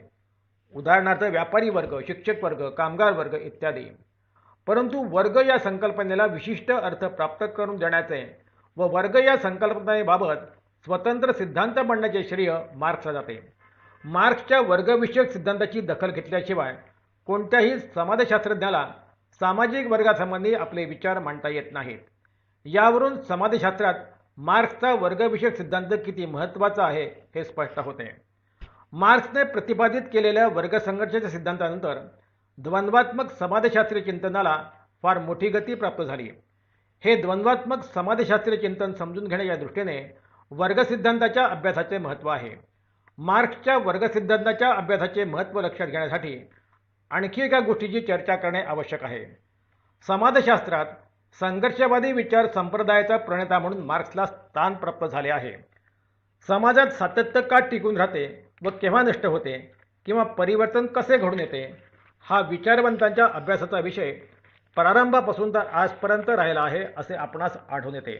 उदाहरणार्थ व्यापारी वर्ग, शिक्षक वर्ग, कामगार वर्ग इत्यादी. परंतु वर्ग या संकल्पनेला विशिष्ट अर्थ प्राप्त करून देण्याचे व वर्ग या संकल्पनेबाबत स्वतंत्र सिद्धांत बनण्याचे श्रेय मार्क्सला जाते. मार्क्सच्या वर्गविषयक सिद्धांताची दखल घेतल्याशिवाय कोणत्याही समाजशास्त्रज्ञाला सामाजिक वर्गासंबंधी आपले विचार मांडता येत नाहीत. यावरून समाजशास्त्रात मार्क्सचा वर्गविषयक सिद्धांत किती महत्त्वाचा आहे हे स्पष्ट होते. मार्क्सने प्रतिपादित केलेल्या वर्गसंघर्षाच्या सिद्धांतानंतर द्वंद्वात्मक समाजशास्त्रीय चिंतनाला फार मोठी गती प्राप्त झाली. हे द्वंद्वात्मक समाजशास्त्रीय चिंतन समजून घेण्याच्या दृष्टीने वर्गसिद्धांताच्या अभ्यासाचे महत्त्व आहे. मार्क्सच्या वर्गसिद्धांताच्या अभ्यासाचे महत्त्व लक्षात घेण्यासाठी आणखी एका गोष्टीची चर्चा करणे आवश्यक आहे. समाजशास्त्रात संघर्षवादी विचार संप्रदायाचा प्रणेता म्हणून मार्क्सला स्थान प्राप्त झाले आहे. समाजात सातत्य का टिकून राहते व केव्हा नष्ट होते किंवा परिवर्तन कसे घडून येते हा विचारवंतांच्या अभ्यासाचा विषय प्रारंभापासून तर आजपर्यंत राहिला आहे असे आपणास आढळून येते.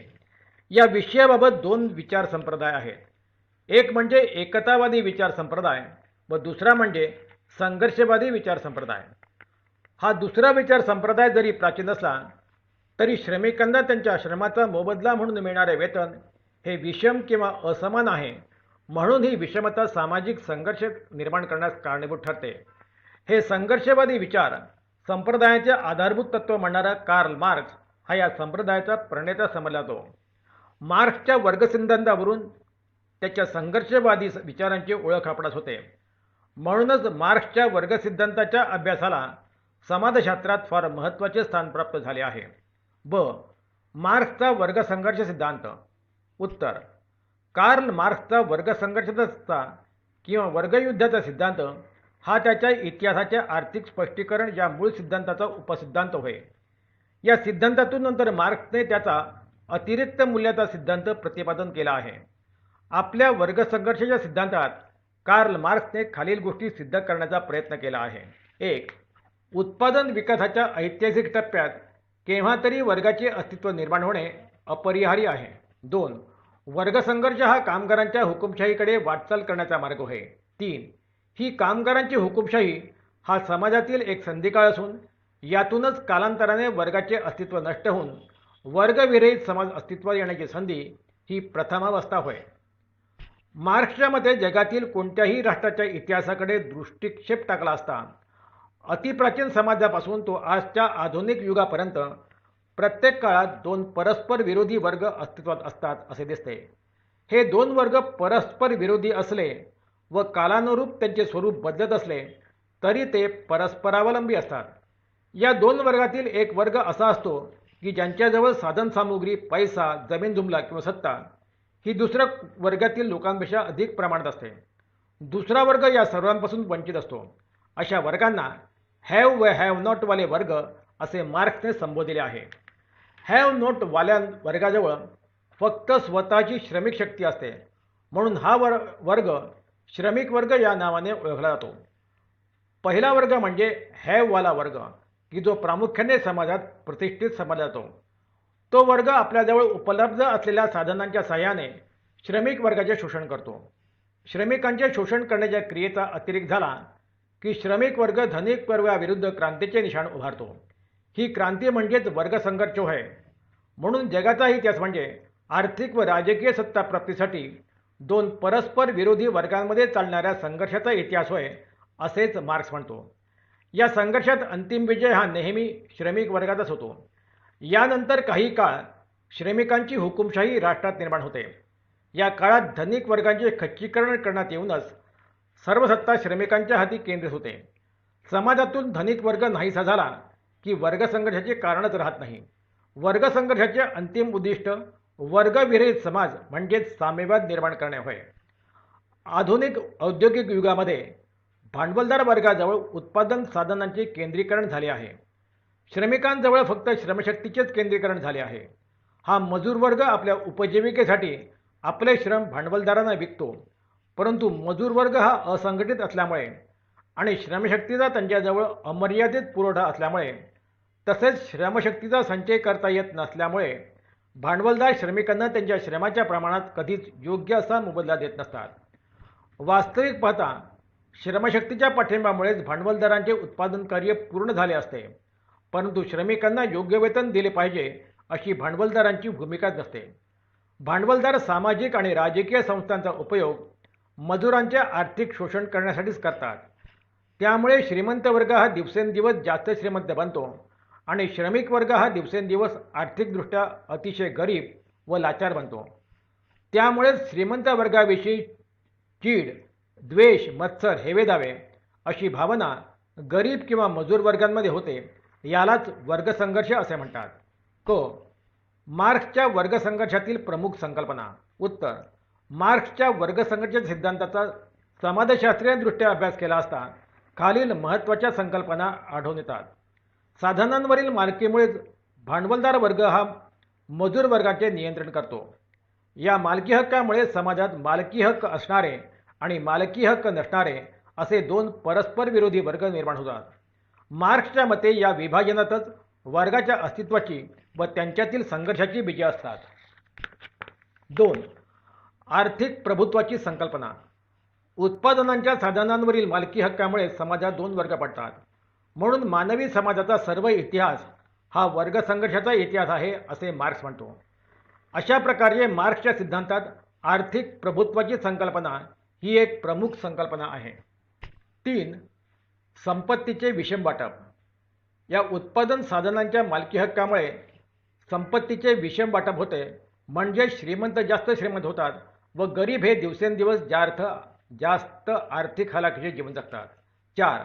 या विषयाबाबत 2 विचार संप्रदाय आहेत. एक म्हणजे एकतावादी विचार संप्रदाय व दुसरा म्हणजे संघर्षवादी विचार संप्रदाय. हा दुसरा विचार संप्रदाय जरी प्राचीन असला तरी श्रमिकांना त्यांच्या श्रमाचा मोबदला म्हणून मिळणारे वेतन हे विषम किंवा असमान आहे, म्हणून ही विषमता सामाजिक संघर्ष निर्माण करण्यास कारणीभूत ठरते. हे संघर्षवादी विचार संप्रदायाचे आधारभूत तत्व मांडणारा कार्ल मार्क्स हा या संप्रदायाचा प्रणेता समजला जातो. मार्क्सच्या वर्गसिद्धांतावरून त्याच्या संघर्षवादी विचारांची ओळख आपणास होते. म्हणूनच मार्क्सच्या वर्गसिद्धांताच्या अभ्यासाला समाजशास्त्रात फार महत्त्वाचे स्थान प्राप्त झाले आहे. मार्क्सचा वर्गसंघर्ष सिद्धांत. उत्तर. कार्ल मार्क्सचा वर्गसंघर्षाचा किंवा वर्गयुद्धाचा सिद्धांत हा त्याच्या इतिहासाचे आर्थिक स्पष्टीकरण या मूळ सिद्धांताचा उपसिद्धांत होय. या सिद्धांतातून नंतर मार्क्सने त्याचा अतिरिक्त मूल्याचा सिद्धांत प्रतिपादन केला आहे. आपल्या वर्गसंघर्षाच्या सिद्धांतात कार्ल मार्क्सने खालील गोष्टी सिद्ध करण्याचा प्रयत्न केला आहे. 1. उत्पादन विकासाच्या ऐतिहासिक टप्प्यात केव्हा तरी वर्गाचे अस्तित्व निर्माण होणे अपरिहार्य आहे. 2. वर्गसंघर्ष हा कामगारांच्या हुकुमशाहीकडे वाटचाल करण्याचा मार्ग होय. 3. ही कामगारांची हुकुमशाही हा समाजातील एक संधिकाळ असून यातूनच कालांतराने वर्गाचे अस्तित्व नष्ट होऊन वर्गविरहित समाज अस्तित्वात येण्याची संधी ही प्रथमावस्था होय. मार्क्सच्या मते जगातील कोणत्याही राष्ट्राच्या इतिहासाकडे दृष्टिक्षेप टाकला असता अतिप्राचीन समाजापासून तो आजच्या आधुनिक युगापर्यंत प्रत्येक काळात 2 परस्पर विरोधी वर्ग अस्तित्वात असतात असे दिसते. हे 2 वर्ग परस्पर विरोधी असले व कालानुरूप त्यांचे स्वरूप बदलत असले तरी ते परस्परावलंबी असतात. या 2 वर्गातील एक वर्ग असा असतो की ज्यांच्याजवळ साधनसामुग्री, पैसा, जमीन जुमला किंवा सत्ता ही दुसऱ्या वर्गातील लोकांपेक्षा अधिक प्रमाणात असते. दुसरा वर्ग या सर्वांपासून वंचित असतो. अशा वर्गांना हॅव व हॅव नॉट वाले वर्ग असे मार्क्सने संबोधले आहे. हॅव नॉट वाल्या वर्गाजवळ फक्त स्वतःची श्रमिक शक्ती असते, म्हणून हा वर्ग श्रमिक वर्ग या नावाने ओळखला जातो. पहिला वर्ग म्हणजे हॅव वाला वर्ग, की जो प्रामुख्याने समाजात प्रतिष्ठित समजला जातो. तो वर्ग आपल्याजवळ उपलब्ध असलेल्या साधनांच्या सहाय्याने श्रमिक वर्गाचे शोषण करतो. श्रमिकांचे शोषण करण्याच्या क्रियेचा अतिरेक झाला की श्रमिक वर्ग धनिक वर्गाविरुद्ध क्रांतीचे निशाण उभारतो. ही क्रांती म्हणजेच वर्गसंघर्ष होय. म्हणून जगाचा इतिहास म्हणजे आर्थिक व राजकीय सत्ता प्राप्तीसाठी दोन परस्पर विरोधी वर्गांमध्ये चालणाऱ्या संघर्षाचा इतिहास होय, असेच मार्क्स म्हणतो. या संघर्षात अंतिम विजय हा नेहमी श्रमिक वर्गाचाच होतो. यानंतर काही काळ श्रमिकांची हुकुमशाही राष्ट्रात निर्माण होते. या काळात धनिक वर्गांचे खच्चीकरण करण्यात येऊनच सर्व सत्ता श्रमिकांच्या हाती केंद्रित होते. समाजातून धनिक वर्ग नाहीसा झाला की वर्गसंघर्षाचे कारणच राहत नाही. वर्गसंघर्षाचे अंतिम उद्दिष्ट वर्गविरहित समाज म्हणजेच साम्यवाद निर्माण करणे होय. आधुनिक औद्योगिक युगामध्ये भांडवलदार वर्गाजवळ उत्पादन साधनांचे केंद्रीकरण झाले आहे. श्रमिकांजवळ फक्त श्रमशक्तीचेच केंद्रीकरण झाले आहे. हा मजूर वर्ग आपल्या उपजीविकेसाठी आपले श्रम भांडवलदारांना विकतो. परंतु मजूर वर्ग हा असंघटित असल्यामुळे आणि श्रमशक्तीचा त्यांच्याजवळ अमर्यादित पुरवठा असल्यामुळे तसेच श्रमशक्तीचा संचय करता येत नसल्यामुळे भांडवलदार श्रमिकांना त्यांच्या श्रमाच्या प्रमाणात कधीच योग्य असा मोबदला देत नसतात. वास्तविक पाहता श्रमशक्तीच्या पाठिंब्यामुळेच भांडवलदारांचे उत्पादन कार्य पूर्ण झाले असते. परंतु श्रमिकांना योग्य वेतन दिले पाहिजे अशी भांडवलदारांची भूमिकाच नसते. भांडवलदार सामाजिक आणि राजकीय संस्थांचा उपयोग मजुरांचे आर्थिक शोषण करण्यासाठीच करतात. त्यामुळे श्रीमंत वर्ग हा दिवसेंदिवस जास्त श्रीमंत बनतो आणि श्रमिक वर्ग हा दिवसेंदिवस आर्थिकदृष्ट्या अतिशय गरीब व लाचार बनतो. त्यामुळे श्रीमंत वर्गाविषयी चीड, द्वेष, मत्सर, हेवेदावे अशी भावना गरीब किंवा मजूर वर्गांमध्ये होते. यालाच वर्गसंघर्ष असे म्हणतात. मार्क्सच्या वर्गसंघर्षातील प्रमुख संकल्पना. उत्तर: मार्क्सच्या वर्गसंघर्ष सिद्धांताचा समाजशास्त्रीयदृष्ट्या अभ्यास केला असता खालील महत्त्वाच्या संकल्पना आढळून येतात. साधनांवरील मालकीमुळेच भांडवलदार वर्ग हा मजूर वर्गाचे नियंत्रण करतो. या मालकी हक्कामुळे समाजात मालकी हक्क असणारे आणि मालकी हक्क नसणारे असे दोन परस्पर विरोधी वर्ग निर्माण होतात. मार्क्सच्या मते या विभाजनातच वर्गाच्या अस्तित्वाची व त्यांच्यातील संघर्षाची बीजे असतात. 2. आर्थिक प्रभुत्वाची संकल्पना. उत्पादनांच्या साधनांवरील मालकी हक्कामुळे समाजात दोन वर्ग पडतात. म्हणून मानवी समाजाचा सर्व इतिहास हा वर्गसंघर्षाचा इतिहास आहे असे मार्क्स म्हणतो. अशा प्रकारे मार्क्सच्या सिद्धांतात आर्थिक प्रभुत्वाची संकल्पना ही एक प्रमुख संकल्पना आहे. 3. संपत्तीचे विषम वाटप. या उत्पादन साधनांच्या मालकी हक्कामुळे संपत्तीचे विषम वाटप होते. म्हणजे श्रीमंत जास्त श्रीमंत होतात व गरीब हे दिवसेंदिवस जास्त आर्थिक हलाखीचे जीवन जगतात. 4.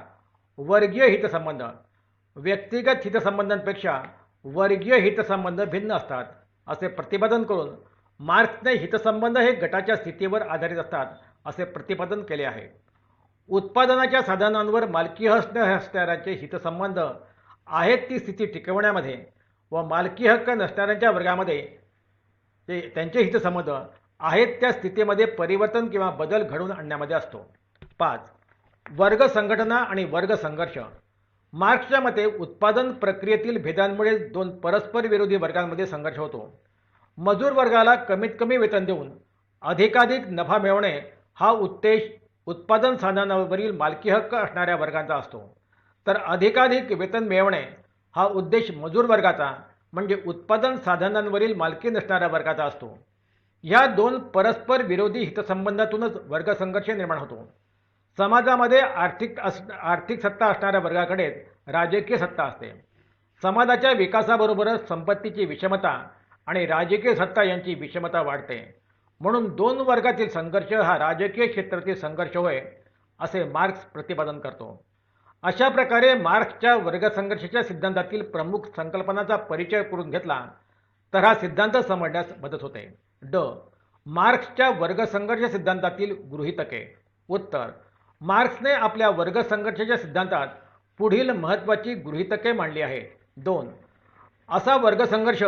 वर्गीय हितसंबंध. व्यक्तिगत हितसंबंधांपेक्षा वर्गीय हितसंबंध भिन्न असतात असे प्रतिपादन करून मार्क्सने हितसंबंध हे गटाच्या स्थितीवर आधारित असतात असे प्रतिपादन केले आहे. उत्पादनाच्या साधनांवर मालकी असणाऱ्यांचे हितसंबंध आहेत ती स्थिती टिकवण्यामध्ये व मालकी हक्क नसणाऱ्यांच्या वर्गामध्ये त्यांचे हितसंबंध आहेत त्या स्थितीमध्ये परिवर्तन किंवा बदल घडवून आणण्यामध्ये असतो. 5. वर्ग संघटना आणि वर्ग संघर्ष. मार्क्सच्या मते उत्पादन प्रक्रियेतील भेदांमुळे दोन परस्पर विरोधी वर्गांमध्ये संघर्ष होतो. मजूर वर्गाला कमीत कमी वेतन देऊन अधिकाधिक नफा मिळवणे हा उद्देश उत्पादन साधनांवरील मालकी हक्क असणाऱ्या वर्गांचा असतो. तर अधिकाधिक वेतन मिळवणे हा उद्देश मजूर वर्गाचा म्हणजे उत्पादन साधनांवरील मालकी नसणाऱ्या वर्गाचा असतो. ह्या दोन परस्पर विरोधी हितसंबंधातूनच वर्गसंघर्ष निर्माण होतो. समाजामध्ये आर्थिक सत्ता असणाऱ्या वर्गाकडे राजकीय सत्ता असते. समाजाच्या विकासाबरोबरच संपत्तीची विषमता आणि राजकीय सत्ता यांची विषमता वाढते. म्हणून दोन वर्गातील संघर्ष हा राजकीय क्षेत्रातील संघर्ष होय असे मार्क्स प्रतिपादन करतो. अशा प्रकारे मार्क्सच्या वर्गसंघर्षाच्या सिद्धांतातील प्रमुख संकल्पनांचा परिचय करून घेतला तर हा सिद्धांत समजण्यास मदत होते. मार्क्सच्या वर्गसंघर्ष सिद्धांतातील गृहीतके. उत्तर: मार्क्सने आपल्या वर्गसंघर्षाच्या सिद्धांतात पुढील महत्त्वाची गृहीतके मांडली आहेत. 2. असा वर्गसंघर्ष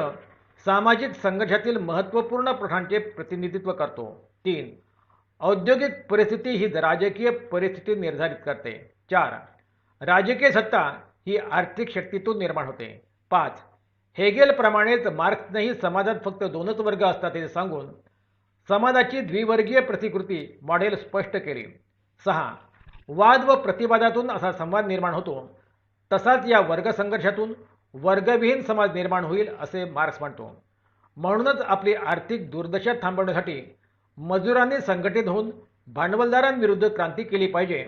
सामाजिक संघर्षातील महत्त्वपूर्ण प्रश्नांचे प्रतिनिधित्व करतो. 3. औद्योगिक परिस्थिती ही राजकीय परिस्थिती निर्धारित करते. 4. राजकीय सत्ता ही आर्थिक शक्तीतून निर्माण होते. 5. हेगेलप्रमाणेच मार्क्सनेही समाजात फक्त 2च वर्ग असतात हे सांगून समाजाची द्विवर्गीय प्रतिकृती मॉडेल स्पष्ट केली. 6. वाद व प्रतिवादातून असा संवाद निर्माण होतो, तसाच या वर्गसंघर्षातून वर्गविहीन समाज निर्माण होईल असे मार्क्स म्हणतो. म्हणूनच आपली आर्थिक दुर्दशा थांबवण्यासाठी मजुरांनी संघटित होऊन भांडवलदारांविरुद्ध क्रांती केली पाहिजे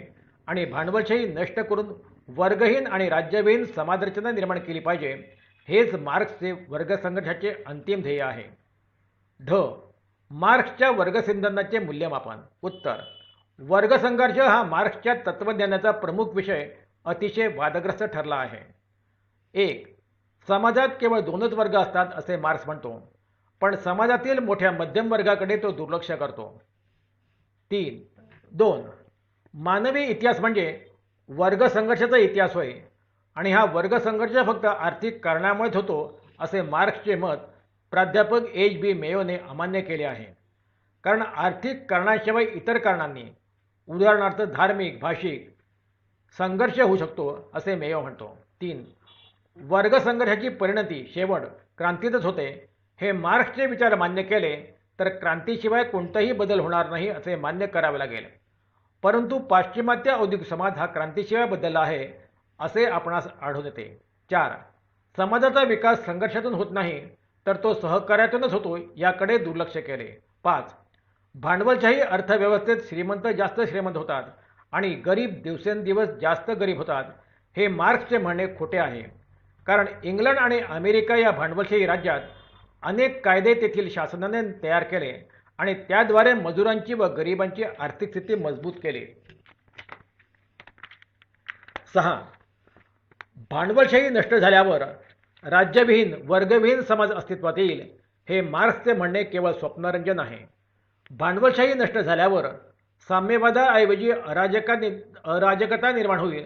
आणि भांडवलशाही नष्ट करून वर्गहीन आणि राज्यविहीन समाजरचना निर्माण केली पाहिजे. हेच मार्क्सचे वर्गसंघर्षाचे अंतिम ध्येय आहे. मार्क्सच्या वर्गसिद्धांताचे मूल्यमापन. उत्तर: वर्गसंघर्ष हा मार्क्सच्या तत्त्वज्ञानाचा प्रमुख विषय अतिशय वादग्रस्त ठरला आहे. 1. समाजात केवळ 2च वर्ग असतात असे मार्क्स म्हणतो, पण समाजातील मोठ्या मध्यम वर्गाकडे तो दुर्लक्ष करतो. 2. मानवी इतिहास म्हणजे वर्गसंघर्षाचा इतिहास होय आणि हा वर्गसंघर्ष फक्त आर्थिक कारणामुळेच होतो असे मार्क्सचे मत प्राध्यापक H.B. मेयोने अमान्य केले आहे. कारण आर्थिक कारणाशिवाय इतर कारणांनी, उदाहरणार्थ धार्मिक, भाषिक संघर्ष होऊ शकतो असे मेयो म्हणतो. 3. वर्गसंघर्षाची परिणती शेवट क्रांतीतच होते हे मार्क्सचे विचार मान्य केले तर क्रांतीशिवाय कोणताही बदल होणार नाही असे मान्य करावे लागेल. परंतु पाश्चिमात्य औद्योगिक समाज हा क्रांतीशिवाय बदलला आहे असे आपणास आढळून येते. 4. समाजाचा विकास संघर्षातून होत नाही तर तो सहकार्यातूनच होतो याकडे दुर्लक्ष केले. 5. भांडवलशाही अर्थव्यवस्थेत श्रीमंत जास्त श्रीमंत होतात आणि गरीब दिवसेंदिवस जास्त गरीब होतात हे मार्क्सचे म्हणणे खोटे आहे. कारण इंग्लंड आणि अमेरिका या भांडवलशाही राज्यात अनेक कायदे तेथील शासनाने तयार केले आणि त्याद्वारे मजुरांची व गरिबांची आर्थिक स्थिती मजबूत केली. 6. भांडवलशाही नष्ट झाल्यावर राज्यविहीन वर्गविहीन समाज अस्तित्वात येईल हे मार्क्सचे म्हणणे केवळ स्वप्नरंजन आहे. भांडवलशाही नष्ट झाल्यावर साम्यवादाऐवजी अराजकता निर्माण होईल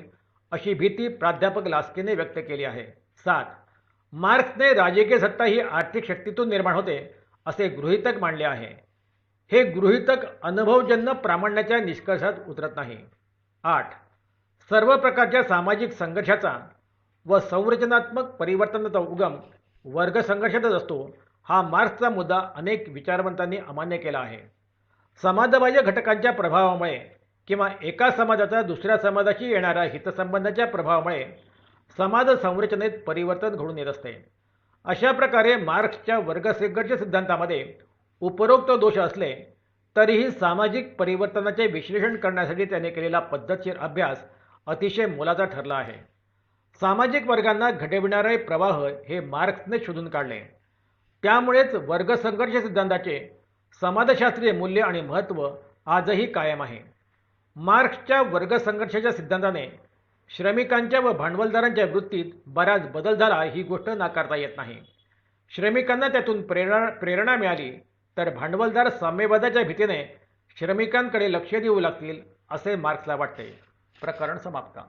अशी भीती प्राध्यापक लास्कीने व्यक्त केली आहे. 7. मार्क्सने राजकीय सत्ता ही आर्थिक शक्तीतून निर्माण होते असे गृहीतक मांडले आहे. हे गृहीतक अनुभवजन्य प्रामाण्याच्या निष्कर्षात उतरत नाही. 8. सर्व प्रकारच्या सामाजिक संघर्षाचा व संरचनात्मक परिवर्तनाचा उगम वर्गसंघर्षातच असतो हा मार्क्सचा मुद्दा अनेक विचारवंतांनी अमान्य केला आहे. समाजबाह्य घटकांच्या प्रभावामुळे किंवा एका समाजाचा दुसऱ्या समाजाशी येणाऱ्या हितसंबंधाच्या प्रभावामुळे समाज संरचनेत परिवर्तन घडून येत असते. अशा प्रकारे मार्क्सच्या वर्गसंघर्ष सिद्धांतामध्ये उपरोक्त दोष असले तरीही सामाजिक परिवर्तनाचे विश्लेषण करण्यासाठी त्याने केलेला पद्धतशीर अभ्यास अतिशय मोलाचा ठरला आहे. सामाजिक वर्गांना घडविणारे प्रवाह हे मार्क्सने शोधून काढले. त्यामुळेच वर्गसंघर्ष सिद्धांताचे समाजशास्त्रीय मूल्य आणि महत्त्व आजही कायम आहे. मार्क्सच्या वर्गसंघर्षाच्या सिद्धांताने श्रमिकांच्या व भांडवलदारांच्या वृत्तीत बराच बदल झाला ही गोष्ट नाकारता येत नाही. श्रमिकांना त्यातून प्रेरणा मिळाली तर भांडवलदार साम्यवादाच्या भीतीने श्रमिकांकडे लक्ष देऊ लागतील असे मार्क्सला वाटते. प्रकरण समाप्त.